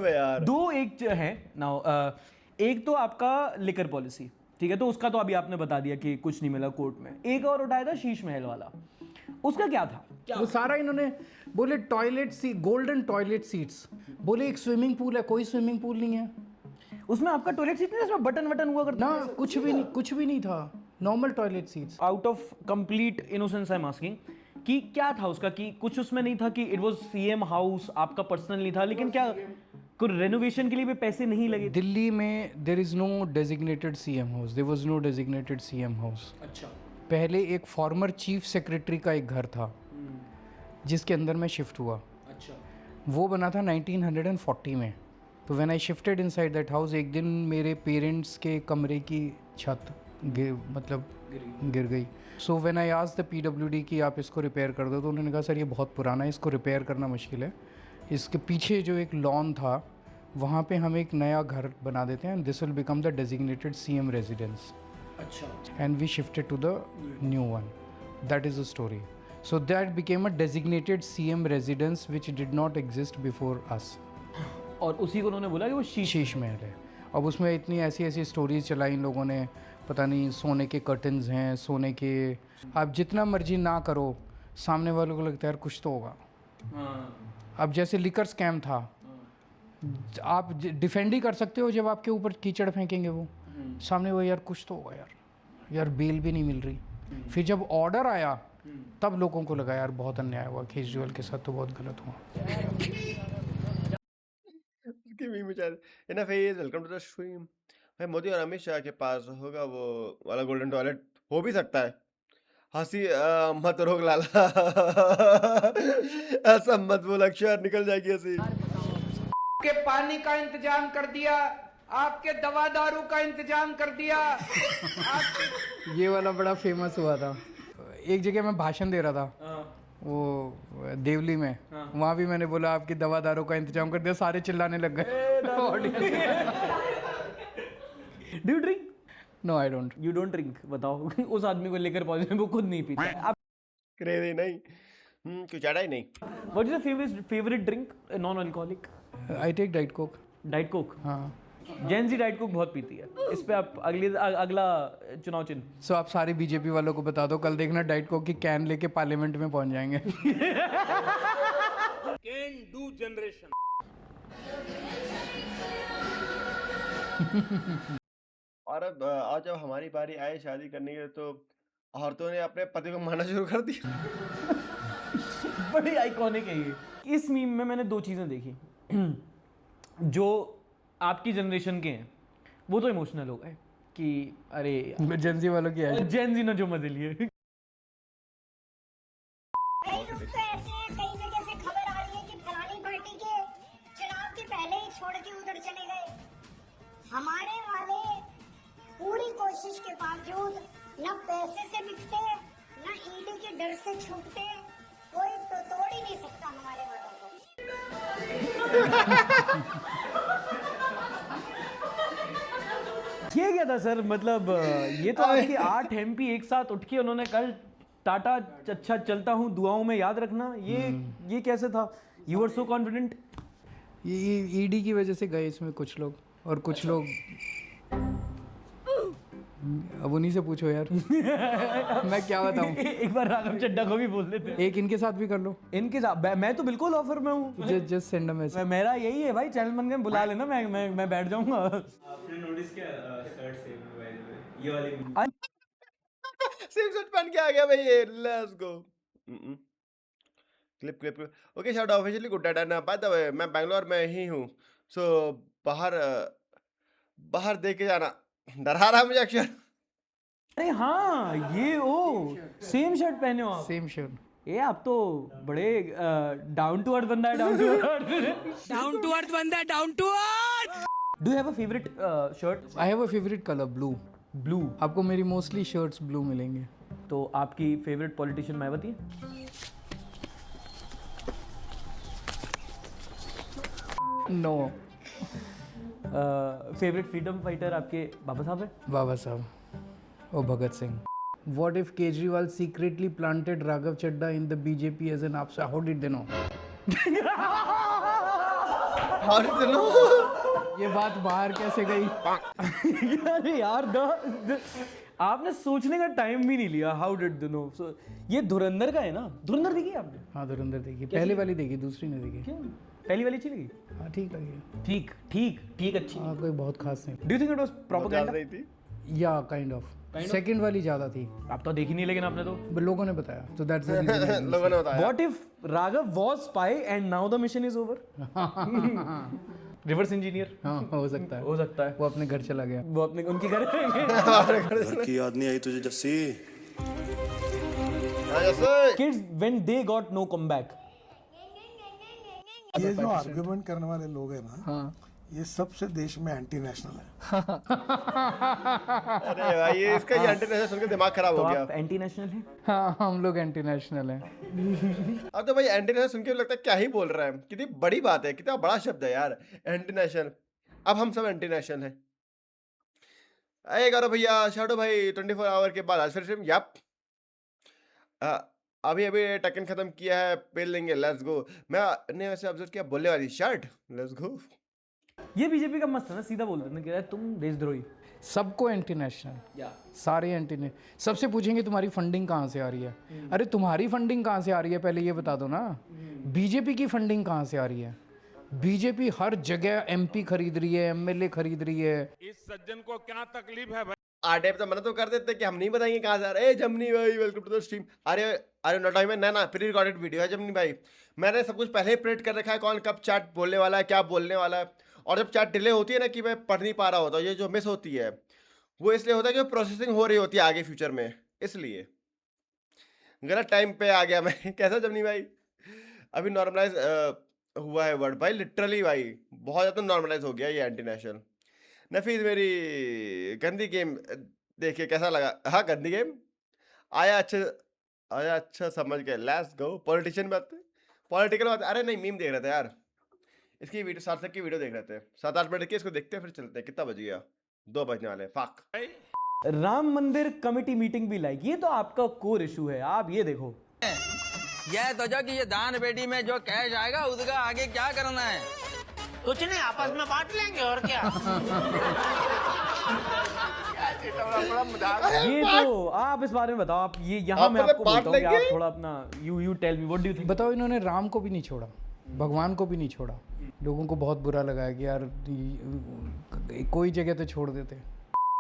दो एक है नाउ। एक तो आपका लिकर पॉलिसी, ठीक है, तो उसका तो अभी आपने बता दिया कि कुछ नहीं मिला कोर्ट में। एक और उठाया था शीश महल वाला, उसका क्या था? वो सारा इन्होंने बोले toilet seat, golden toilet seats, बोले एक स्विमिंग पूल है, कोई स्विमिंग पूल नहीं है उसमें। आपका टॉयलेट सीट नहीं, उसमें बटन वटन हुआ करता ना, कुछ भी नहीं था, normal toilet seats. Out of complete innocence I am asking कि क्या था उसका, कि कुछ उसमें नहीं था कि इट वाज सीएम हाउस, आपका पर्सनल नहीं था, लेकिन क्या कोई रेनोवेशन के लिए भी पैसे नहीं लगे? दिल्ली में there is no designated CM house, there was no designated CM house. अच्छा। पहले एक फॉर्मर चीफ सेक्रेटरी का एक घर था जिसके अंदर मैं शिफ्ट हुआ। अच्छा। वो बना था 1940 में। तो when I shifted inside that house, एक दिन मेरे पेरेंट्स के कमरे की छत गिर गई। So when I asked the PWD कि आप इसको रिपेयर कर दो, तो उन्होंने कहा सर ये बहुत पुराना है, इसको रिपेयर करना मुश्किल है। इसके पीछे जो एक लॉन था वहाँ पे हम एक नया घर बना देते हैं, this will become the designated CM residence. अच्छा। And we shifted to the new one, that is the story. So that became a designated CM residence which did not exist before us. और उसी को उन्होंने बोला कि वो शीश महल है। अब उसमें इतनी ऐसी स्टोरीज चलाई इन लोगों ने, पता नहीं सोने के कर्टन्स हैं, सोने के, आप जितना मर्जी ना करो सामने वालों को लगता है यार कुछ तो होगा। अब जैसे लिकर स्कैम था, आप डिफेंड ही कर सकते हो जब आपके ऊपर कीचड़ फेंकेंगे वो सामने, वो यार कुछ तो होगा यार बेल भी नहीं मिल रही। फिर जब ऑर्डर आया तब लोगों को लगा यार बहुत अन्याय हुआ, केजरीवाल के साथ तो बहुत गलत हुआ। Welcome to the stream. भाई मोदी और अमित शाह के पास होगा वो वाला गोल्डन टॉयलेट, हो भी सकता है। हंसी मत रोक लाला। ऐसा मत बोल अक्षर, निकल जाएगी हंसी। आपके पानी का इंतजाम कर दिया, आपके दवा दारू का इंतजाम कर दिया। ये वाला बड़ा फेमस हुआ था। एक जगह मैं भाषण दे रहा था वो देवली में, वहाँ भी मैंने बोला आपकी दवा दारू का इंतजाम कर दिया, सारे चिल्लाने लग गए। Do you drink? No I don't. You don't drink? बताओ। उस आदमी को लेकर पहुंचे, वो खुद नहीं पीता। आप क्रेजी नहीं, कुछ चढ़ा ही नहीं। What is your favourite drink non alcoholic? I take diet Coke. Diet Coke? हाँ। जेन जी डाइट कोक बहुत पीती है। इस पे आप अगला चुनाव चिन्ह। सो आप सारे बीजेपी वालों को बता दो, कल देखना डाइट कोक की कैन लेके पार्लियामेंट में पहुंच जाएंगे। Can do generation. और अब आज जब हमारी बारी आई शादी करने की, तो औरतों ने अपने पति को मारना शुरू कर दिया। बड़ी आइकॉनिक है ये। इस मीम में मैंने दो चीजें देखी। जो आपकी जनरेशन के हैं वो तो इमोशनल हो गए कि अरे जेनजी वालों की है, जेनजी ने जो मजे लिए। कई जगह से खबर आ रही है कि फलानी पार्टी के चुनाव के पहले ही छोड़ के उधर चले गए। हमारे वाले पूरी कोशिश के बावजूद पैसे से बिकते ना ईडी के डर से छूटते, कोई तो तोड़ ही नहीं सकता हमारे वादों को। ये क्या था सर, मतलब ये तो आपके 8 MP एक साथ उठ के उन्होंने कल टाटा अच्छा चलता हूँ दुआओं में याद रखना, ये कैसे था? You were so confident. ये ईडी की वजह से गए इसमें कुछ लोग, और कुछ लोग अब उन्हीं से पूछो यार। मैं क्या बताऊं। एक बार राघव चड्ढा को भी बोल देते। एक इनके साथ भी कर लो। इनके साथ मैं तो बिल्कुल ऑफर में हूँ। Just send a message. मेरा यही है भाई, चैनल बन गए, बुला लेना, मैं बैठ जाऊंगा। आपने नोटिस किया शर्ट सेम ये वाली सेम शर्ट पहन के आ गया भाई ये। Let's go. Clip okay shout officially good dad and by the way मैं बैंगलोर में ही हूँ, सो बाहर देख के जाना। डरा रहा मुझे अक्षर। अरे हाँ, ये ओ सेम शर्ट पहने हो आप। Same shirt. ये आप तो बड़े डाउन टू अर्थ बंदा है। डाउन टू अर्थ बंदा है। Down to earth. Do you have a favourite shirt? I have a favourite colour blue. Blue. आपको मेरी मोस्टली शर्ट्स ब्लू मिलेंगे। तो आपकी फेवरेट पॉलिटिशियन मायावती है? नो। फेवरेट फ्रीडम फाइटर आपके बाबा साहब है? बाबा साहब और Bhagat Singh. What if Kejriwal secretly planted Raghav Chadda in the BJP as an APSA? How did they know? How did they know? ये बात बाहर कैसे गई? अरे यार आपने सोचने का टाइम भी नहीं लिया। How did they know? So ये धुरंधर का है ना? धुरंधर देखी आपने? हाँ धुरंधर देखी। पहले वाली देखी, दूसरी नहीं देखी। क्यों? पहली वाली अच्छी लगी? हाँ ठीक लगी। ठीक अच्छी। हाँ कोई बहुत खास नहीं। Do you think it was propaganda? या काइंड ऑफ। सेकंड वाली ज्यादा थी। आप तो देखी नहीं, लेकिन आपने तो लोगों ने बताया, so that's the reason। लोगों ने बताया। What if Raghav was spy and now the mission is over? Reverse engineer. हाँ हो सकता है। वो अपने घर चला गया। वो अपने उनके घर घर की याद नहीं आई तुझे Jassi? Kids when they got no comeback। ये जो आर्गुमेंट करने वाले लोग हैं ना, हाँ ये सबसे देश में एंटी नेशनल है। अरे भाई ये इसका ये एंटी नेशनल सुन के दिमाग खराब हो गया। आप एंटी नेशनल हैं? हाँ हम लोग एंटी नेशनल हैं। अब तो भाई एंटी नेशनल सुन के लगता है क्या ही बोल रहा है। कितनी बड़ी बात है, कितना बड़ा शब्द है यार एंटी नेशनल। अब हम सब एंटी नेशनल हैं। अरे गौरव भैया, शाडो भाई 24 आवर के बाद आज फिर से यप अभी टकन खत्म किया है, पेल लेंगे। Let's go. मैंने वैसे ऑब्जर्व किया बोलने वाली शर्ट। Let's go. ये बीजेपी का मस्त है ना, सीधा बोल देते हैं कि तुम देशद्रोही। सबको एंटी नेशनल, सारे एंटी नेशनल। सबसे पूछेंगे तुम्हारी फंडिंग कहाँ से आ रही है? अरे तुम्हारी फंडिंग कहाँ से आ रही है पहले ये बता दो ना। बीजेपी की फंडिंग कहाँ से आ रही है? बीजेपी हर जगह MP खरीद रही है, MLA खरीद रही है। इस सज्जन को क्या तकलीफ है भाई? आरटीएफ तो मना तो कर देते कि हम नहीं बताएंगे कहाँ से आ रहा है। जमनी भाई वेलकम टू द स्ट्रीम। अरे नोटाई में ना प्री रिकॉर्डेड वीडियो है जमनी भाई। मैंने सब कुछ पहले ही प्रिंट कर रखा है, कौन कब चैट बोलने वाला है, क्या बोलने वाला है। और जब चैट डिले होती है ना कि मैं पढ़ नहीं पा रहा होता, ये जो मिस होती है वो इसलिए होता है कि प्रोसेसिंग हो रही होती है आगे फ्यूचर में, इसलिए गलत टाइम पे आ गया मैं। कैसा जमनी भाई? अभी नॉर्मलाइज हुआ है वर्ड भाई, लिटरली भाई बहुत ज़्यादा नॉर्मलाइज हो गया ये एंटी नेशनल। नफीस मेरी गंदी गेम देखिए कैसा लगा? हाँ गंदी गेम आया अच्छा समझ गए। Let's go. पॉलिटिशियन बात, पॉलिटिकल बात। अरे नहीं मीम देख रहे थे यार, इसकी वीडियो सार्थक की वीडियो देख रहे थे। 7-8 मिनट की, इसको देखते हैं फिर चलते हैं। कितना बज गया? 2 बजने वाले। फक। राम मंदिर कमेटी मीटिंग भी लाइक, ये तो आपका कोर इशू है। आप ये देखो, यह तो जो कि ये दान पेटी में जो कैश आएगा उसका आगे क्या करना है? कुछ नहीं, आपस में बांट लेंगे और क्या। ये तो आप इस बारे में बताओ। आप ये यहाँ मैं आपको बोलता हूँ कि आप थोड़ा अपना you tell me what do you think. बताओ, इन्होंने राम को भी नहीं छोड़ा, भगवान को भी नहीं छोड़ा। लोगों को बहुत बुरा लगा है कि यार कोई जगह तो छोड़ देते।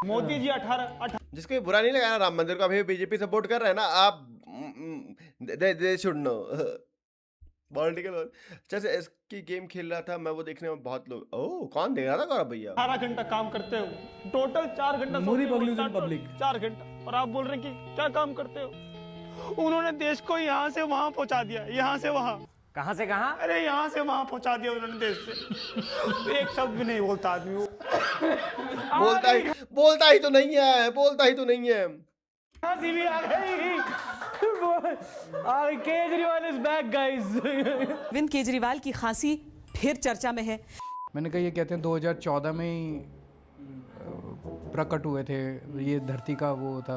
मोदी जी 18 जिसको ये बुरा नहीं लगा ना राम मंदिर को, अभी बीजेपी सपोर्ट कर रहे हैं ना, आप दे शुड नो पॉलिटिकल। जैसे इसकी गेम खेल रहा था मैं, वो देखने में बहुत लोग। ओह कौन देख रहा था? गौरव भैया 18 घंटा काम करते हो, टोटल 4 घंटा मोदी पब्लिक 4 घंटा, और आप बोल रहे हैं कि क्या काम करते हो? उन्होंने देश को यहाँ से वहाँ पहुँचा दिया, यहाँ से वहाँ। कहाँ से कहाँ? अरे यहाँ से वहाँ पहुँचा दिया उन्होंने देश से। एक शब्द भी नहीं बोलता आदमी वो। बोलता ही तो नहीं है, बोलता ही तो नहीं है। हंसी भी आ गई। Kejriwal is back guys. Arvind Kejriwal की खांसी फिर चर्चा में है। मैंने कहा ये कहते हैं 2014 में ही प्रकट हुए थे, ये धरती का वो था,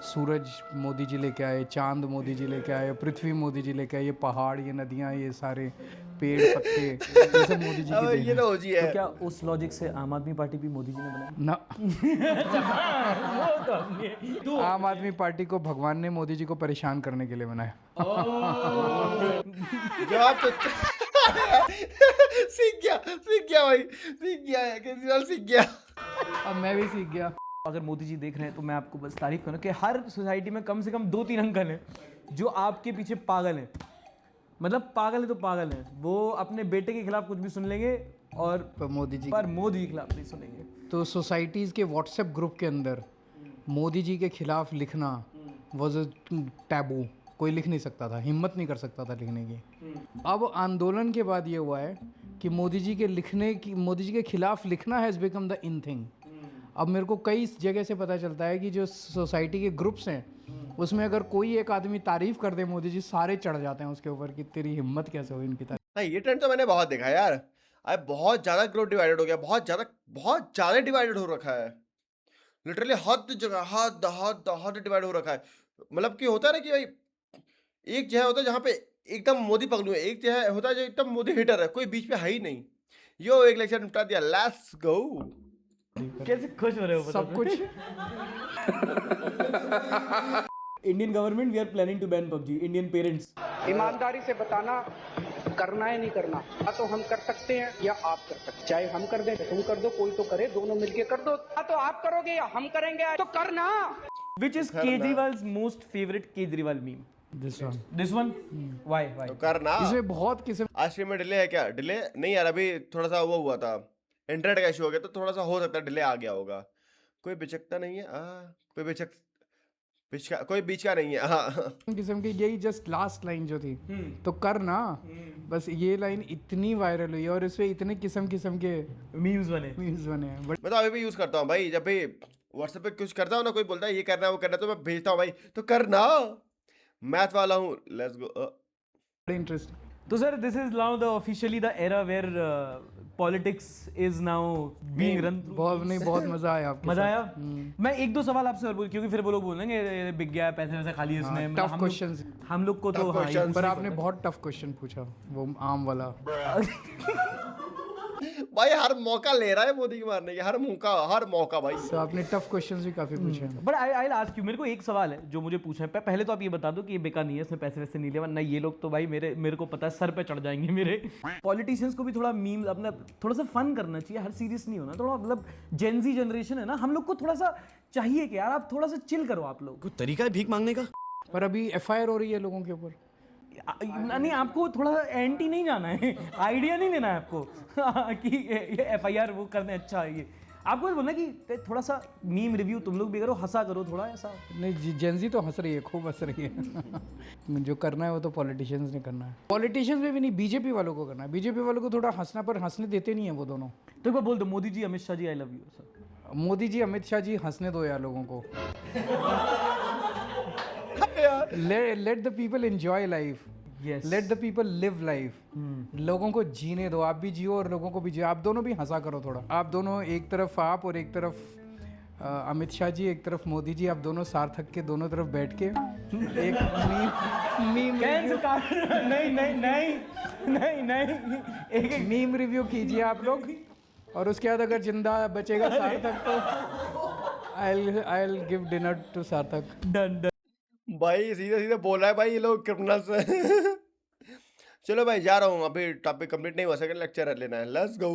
सूरज मोदी जी लेके आए, चांद मोदी जी लेके आए, पृथ्वी मोदी जी लेके आए, ये पहाड़, ये नदियाँ, ये सारे पेड़ पत्ते, ये सब मोदी जी की देन ये तो ओजी है। तो क्या उस लॉजिक से आम आदमी पार्टी भी मोदी जी ने बनाई? ना। आम आदमी पार्टी को भगवान ने मोदी जी को परेशान करने के लिए बनाया। जवाब तो सीख गया भाई, सीख गया है, केजरीवाल सीख गया। अब मैं भी सीख गया। अगर मोदी जी देख रहे हैं तो मैं आपको बस तारीफ करूँ कि हर सोसाइटी में कम से कम 2-3 अंकल हैं जो आपके पीछे पागल हैं। मतलब पागल है तो पागल है, वो अपने बेटे के खिलाफ कुछ भी सुन लेंगे और मोदी जी के खिलाफ नहीं सुनेंगे। तो सोसाइटीज़ के व्हाट्सएप ग्रुप के अंदर मोदी जी के खिलाफ लिखना वॉज टैबू, कोई लिख नहीं सकता था, हिम्मत नहीं कर सकता था लिखने की। अब आंदोलन के बाद ये हुआ है कि मोदी जी के खिलाफ लिखना has become the in thing. अब मेरे को कई जगह से पता चलता है कि जो सोसाइटी के ग्रुप्स हैं उसमें अगर कोई एक आदमी तारीफ कर दे मोदी जी, सारे चढ़ जाते हैं उसके ऊपर कि तेरी हिम्मत कैसे हुई इनकी तारीफ। हाँ, ये ट्रेंड तो मैंने बहुत देखा है यार। अब बहुत ज़्यादा ग्रुप डिवाइडेड हो गया, बहुत ज़्यादा डिवाइडेड हो रखा है। लिटरली हद डिवाइड हो रखा है। मतलब कि होता है ना कि भाई एक जगह होता है जहाँ पे एकदम मोदी पगलू है, एक जगह होता है जो एकदम मोदी हिटर है, कोई बीच में है ही नहीं। यो एक लेक्चर निपटा दिया, लेट्स गो। कैसे खुश हो रहे हो? सब कुछ। Indian government we are planning to ban PUBG. Indian parents ईमानदारी से बताना करना है नहीं करना, या तो हम कर सकते हैं या आप कर सकते हैं। चाहे हम कर दें, तुम कर दो, कोई तो करे, दोनों मिलके कर दो। या तो आप करोगे या हम करेंगे, तो करना। Which is Kejriwal's most favorite Kejriwal meme? This one. This one? Why? तो करना। इसमें बहुत किस्म। आज स्ट्रीम में डिले है क्या? डिले नहीं यार, अभी थोड़ा सा वो हुआ था, इंटरनेट का इशू हो गया, तो थोड़ा सा हो सकता है डिले आ गया होगा। कोई बिचकता नहीं है, कोई बीच का नहीं है। किस्म की यही जस्ट लास्ट लाइन जो थी, तो करना, बस ये लाइन इतनी वायरल हुई और इसमें इतने किस्म के मीम्स बने हैं। मैं तो अभी भी यूज करता हूँ भाई, जब भी व्हाट्सएप पे कुछ करता हूँ ना, कोई बोलता है ये करना है वो करना है, तो मैं भेजता हूँ भाई, तो करना, मैथ वाला हूँ, लेट्स गो। इंटरेस्टिंग। तो sir this is now the officially the era where politics is now being run. बहुत मजा आया आपके मजा साथ। आया। मैं एक दो सवाल आपसे और बोल, क्योंकि फिर वो लोग बोलेंगे ये बिक गया पैसे वैसे खाली इसमें। टफ क्वेश्चंस हम लोग को तो हाँ, पर आपने बहुत टफ क्वेश्चन पूछा, वो आम वाला। भाई हर मौका ले रहा है मोदी को मारने के, हर मौका भाई। तो आपने टफ क्वेश्चंस भी काफी पूछे हैं। बट आई आस्क यू, मेरे को एक सवाल है जो मुझे पूछना है। पहले तो आप ये बता दो कि ये बेकार नहीं है, इसमें पैसे वैसे नहीं लेवा ना, ये लोग तो भाई मेरे को पता है सर पे चढ़ जाएंगे मेरे। पॉलिटिशियंस को भी थोड़ा मीम अपना थोड़ा सा फन करना चाहिए, हर सीरियस नहीं होना थोड़ा। मतलब जेनजी जनरेशन है ना, हम लोग को थोड़ा सा चाहिए कि यार आप थोड़ा सा चिल करो आप लोग। कोई तरीका है भीख मांगने का? पर अभी FIR हो रही है लोगों के ऊपर। नहीं, आपको थोड़ा एंटी नहीं जाना है, आइडिया नहीं देना है आपको कि ये FIR वो करने अच्छा है। ये आपको बोलना कि थोड़ा सा मीम रिव्यू तुम लोग भी करो, हंसा करो थोड़ा ऐसा। नहीं, जेनजी तो हंस रही है, खूब हंस रही है। जो करना है वो तो पॉलिटिशियंस ने करना है। पॉलिटिशियंस में भी नहीं, बीजेपी वालों को करना है। बीजेपी वालों को थोड़ा हंसना, पर हंसने देते नहीं है वो दोनों। तो एक बार बोल दो, Modi ji Amit Shah ji I love you. Sir Modi ji Amit Shah ji हंसने दो यार लोगों को। Let the people enjoy life. Yes. Let the people live life. लोगों को जीने दो, आप भी जियो और लोगों को भी जियो। आप दोनों भी हंसा करो थोड़ा। आप दोनों, एक तरफ आप और एक तरफ अमित शाह जी, एक तरफ मोदी जी, आप दोनों सार्थक के दोनों तरफ बैठ के एक एक मीम रिव्यू कीजिए आप लोग। और उसके बाद अगर जिंदा बचेगा सार्थक तो I'll give dinner to सार्थक। डन। भाई सीधे बोल रहा है भाई, ये लोग क्रिमिनल्स हैं। चलो भाई जा रहा हूँ, अभी टॉपिक कंप्लीट नहीं हुआ, सेकंड लेक्चर लेना है, let's go.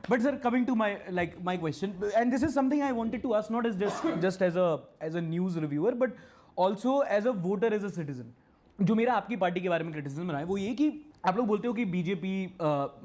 But sir, coming to my question, and this is something I wanted to ask, not as just as a news reviewer, but also as a voter, as a citizen. जो मेरा आपकी party के बारे में criticism रहा है वो ये कि आप लोग बोलते हो कि बीजेपी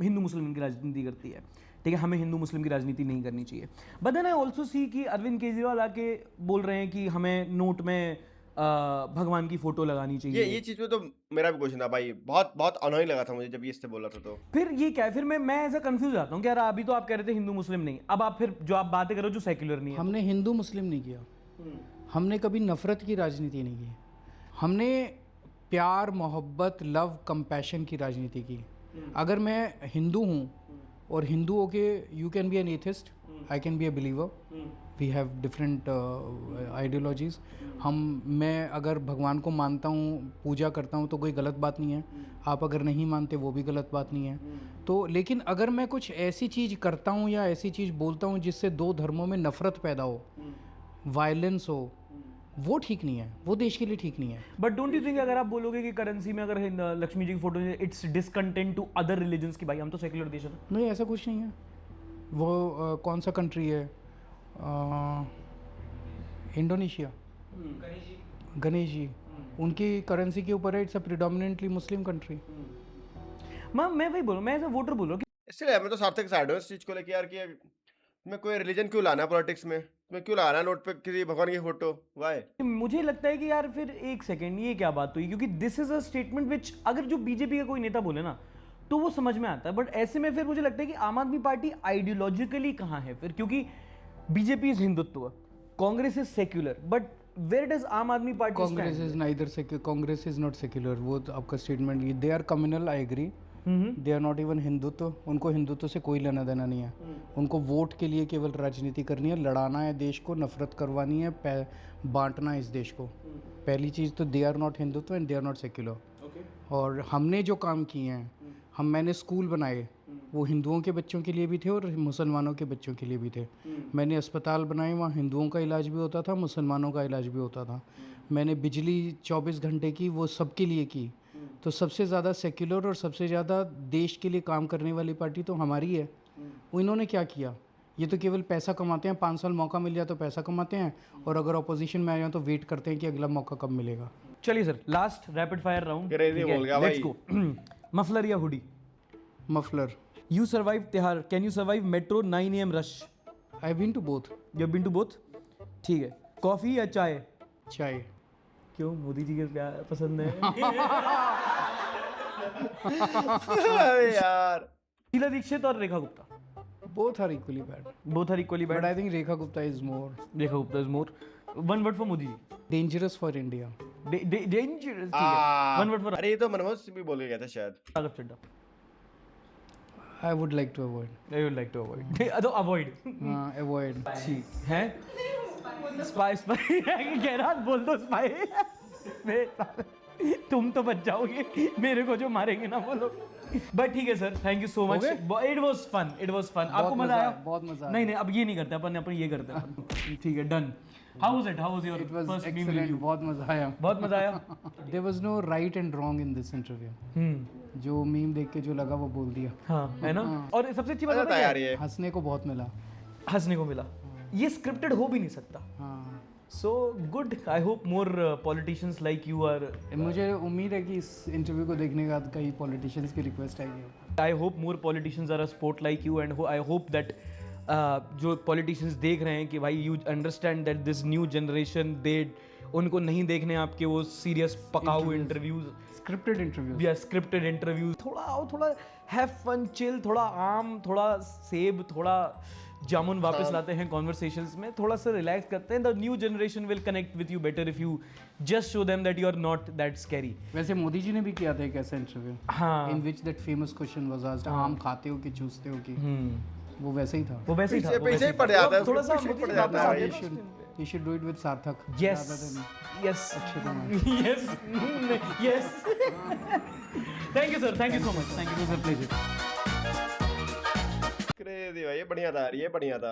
हिंदू मुस्लिम की राजनीति करती है, ठीक है, हमें हिंदू मुस्लिम की राजनीति नहीं करनी चाहिए। But then I also see कि अरविंद केजरीवाल आके बोल रहे हैं कि हमें नोट में भगवान की फोटो लगानी चाहिए। ये चीज में तो मेरा भी क्वेश्चन था भाई, बहुत अनोइंग लगा था मुझे जब ये इससे बोला था। तो फिर ये क्या है, फिर मैं ऐसा कंफ्यूज जाता हूँ कि यार अभी तो आप कह रहे थे हिंदू मुस्लिम नहीं, अब आप फिर जो आप बातें करो जो सेक्युलर नहीं है। हमने हिंदू मुस्लिम नहीं किया, हमने कभी नफ़रत की राजनीति नहीं की, हमने प्यार, मोहब्बत, लव, कंपैशन की राजनीति की। अगर मैं हिंदू हूँ और हिंदुओं के, you can be an atheist, I can be a believer, we have different ideologies. मैं अगर भगवान को मानता हूँ, पूजा करता हूँ तो कोई गलत बात नहीं है, आप अगर नहीं मानते वो भी गलत बात नहीं है। तो लेकिन अगर मैं कुछ ऐसी चीज़ करता हूँ या ऐसी चीज़ बोलता हूँ जिससे दो धर्मों में नफ़रत पैदा हो, वायलेंस हो, वो ठीक नहीं है, वो देश के लिए ठीक नहीं है। बट डोंट यू थिंक अगर आप बोलोगे कि करेंसी में अगर लक्ष्मी जी की फोटो है, it's discontent to other religions की, भाई हम तो सेक्युलर देश है। नहीं, ऐसा कुछ नहीं है। वो कौन सा कंट्री है, इंडोनेशिया, गणेश जी, उनकी करेंसी के ऊपर है, it's a predominantly Muslim country. मैं वही बोल रहा हूँ, मैं एज अ वोटर बोल रहा हूँ। इसलिए मैं तो सार्थक साइड हूँ इस चीज़ को लेकर यार, कि मैं कोई रिलीजन क्यों लाना है पॉलिटिक्स में, मैं क्यों लाना नोट पे किसी भगवान की फोटो, वाई? मुझे लगता है कि यार फिर एक सेकंड, ये क्या बात हुई, क्योंकि this is a statement which अगर जो बीजेपी का कोई नेता बोले ना तो वो समझ में आता है, बट ऐसे में फिर मुझे लगता है कि आम आदमी पार्टी आइडियोलॉजिकली कहाँ है फिर, क्योंकि BJP is Hindutva, Congress is secular, but where does Aam Aadmi Party Congress is neither secular, Congress is not secular. वो तो आपका statement, they are communal, I agree, they are not even Hindutva, उनको हिंदुत्व से कोई लेना देना नहीं है। उनको वोट के लिए केवल राजनीति करनी है, लड़ाना है देश को, नफरत करवानी है, बांटना है इस देश को। पहली चीज़ तो they are not Hindutva and they are not secular. और हमने जो काम किए हैं, मैंने स्कूल बनाए, वो हिंदुओं के बच्चों के लिए भी थे और मुसलमानों के बच्चों के लिए भी थे। मैंने अस्पताल बनाए, वहाँ हिंदुओं का इलाज भी होता था, मुसलमानों का इलाज भी होता था। मैंने बिजली 24 घंटे की, वो सबके लिए की। तो सबसे ज़्यादा सेक्युलर और सबसे ज़्यादा देश के लिए काम करने वाली पार्टी तो हमारी है। इन्होंने क्या किया, ये तो केवल पैसा कमाते हैं, 5 साल मौका मिल जाए तो पैसा कमाते हैं, और अगर अपोजिशन में आ जाए तो वेट करते हैं कि अगला मौका कब मिलेगा। चलिए sir, last rapid fire round, let's go. Muffler या hoodie? Muffler. You survived Tihar. Can you survive metro 9 AM rush? I've been to both. You've been to both? ठीक है। कॉफी या चाय? चाय। क्यों, मोदी जी के क्या पसंद है? अरे यार, शीला दीक्षित और Rekha Gupta? Both are equally bad. Both are equally bad. But I think Rekha Gupta is more. Rekha Gupta is more. One word for Modi ji. Dangerous for India. Dangerous. ठीक है। One word for. अरे ये तो मनमोहन सिंह भी बोल के गया था शायद। Raghav Chadha? I would like to avoid. I would like to avoid. तो avoid. Avoid. ठीक है। Spy. कह रहा बोल दो spy. तुम तो बच जाओगे, मेरे को जो मारेंगे ना वो लोग। बट ठीक है sir, thank you so much. It was fun. आपको मजा आया? बहुत मजा। नहीं, अब ये नहीं करते अपन ये करते हैं। ठीक है, done. How was it? How was your It was first excellent. review? बहुत मजा आया। बहुत मजा आया। There was no right and wrong in this interview. जो मीम देख के जो लगा वो बोल दिया। हाँ, है ना? और सबसे अच्छी बात है यार, ये हंसने को बहुत मिला। हंसने को मिला। ये स्क्रिप्टेड हो भी नहीं सकता। हाँ। So good. I hope more politicians like you are. मुझे उम्मीद है कि इस इंटरव्यू को देखने के बाद कई पॉलिटिशियंस की रिक्वेस्ट आएगी। I hope more politicians are a sport like you, and I hope that जो politicians देख रहे हैं कि भाई you understand that this new generation उनको नहीं देखने आपके वो serious पकाऊ interviews, scripted interviews, या scripted interviews। थोड़ा have fun, chill, थोड़ा आम, थोड़ा सेब, थोड़ा जामुन वापस लाते हैं conversations में, थोड़ा सा relax करते हैं। The new generation will connect with you better if you just show them that you are not that scary। वैसे मोदी जी ने भी किया था एक ऐसा इंटरव्यू, हाँ, in which that famous question was asked, आम खाते हो कि चूसते हो कि, वो वैसे ही था। पीछे पड़ जाता है, थोड़ा सा पड़ जाता है। You should do it with Sarthak. Yes. Yes. अच्छे तो Yes. Thank you sir. Thank you so much. Thank you. It was a pleasure. Crazy भाई, ये बढ़िया था।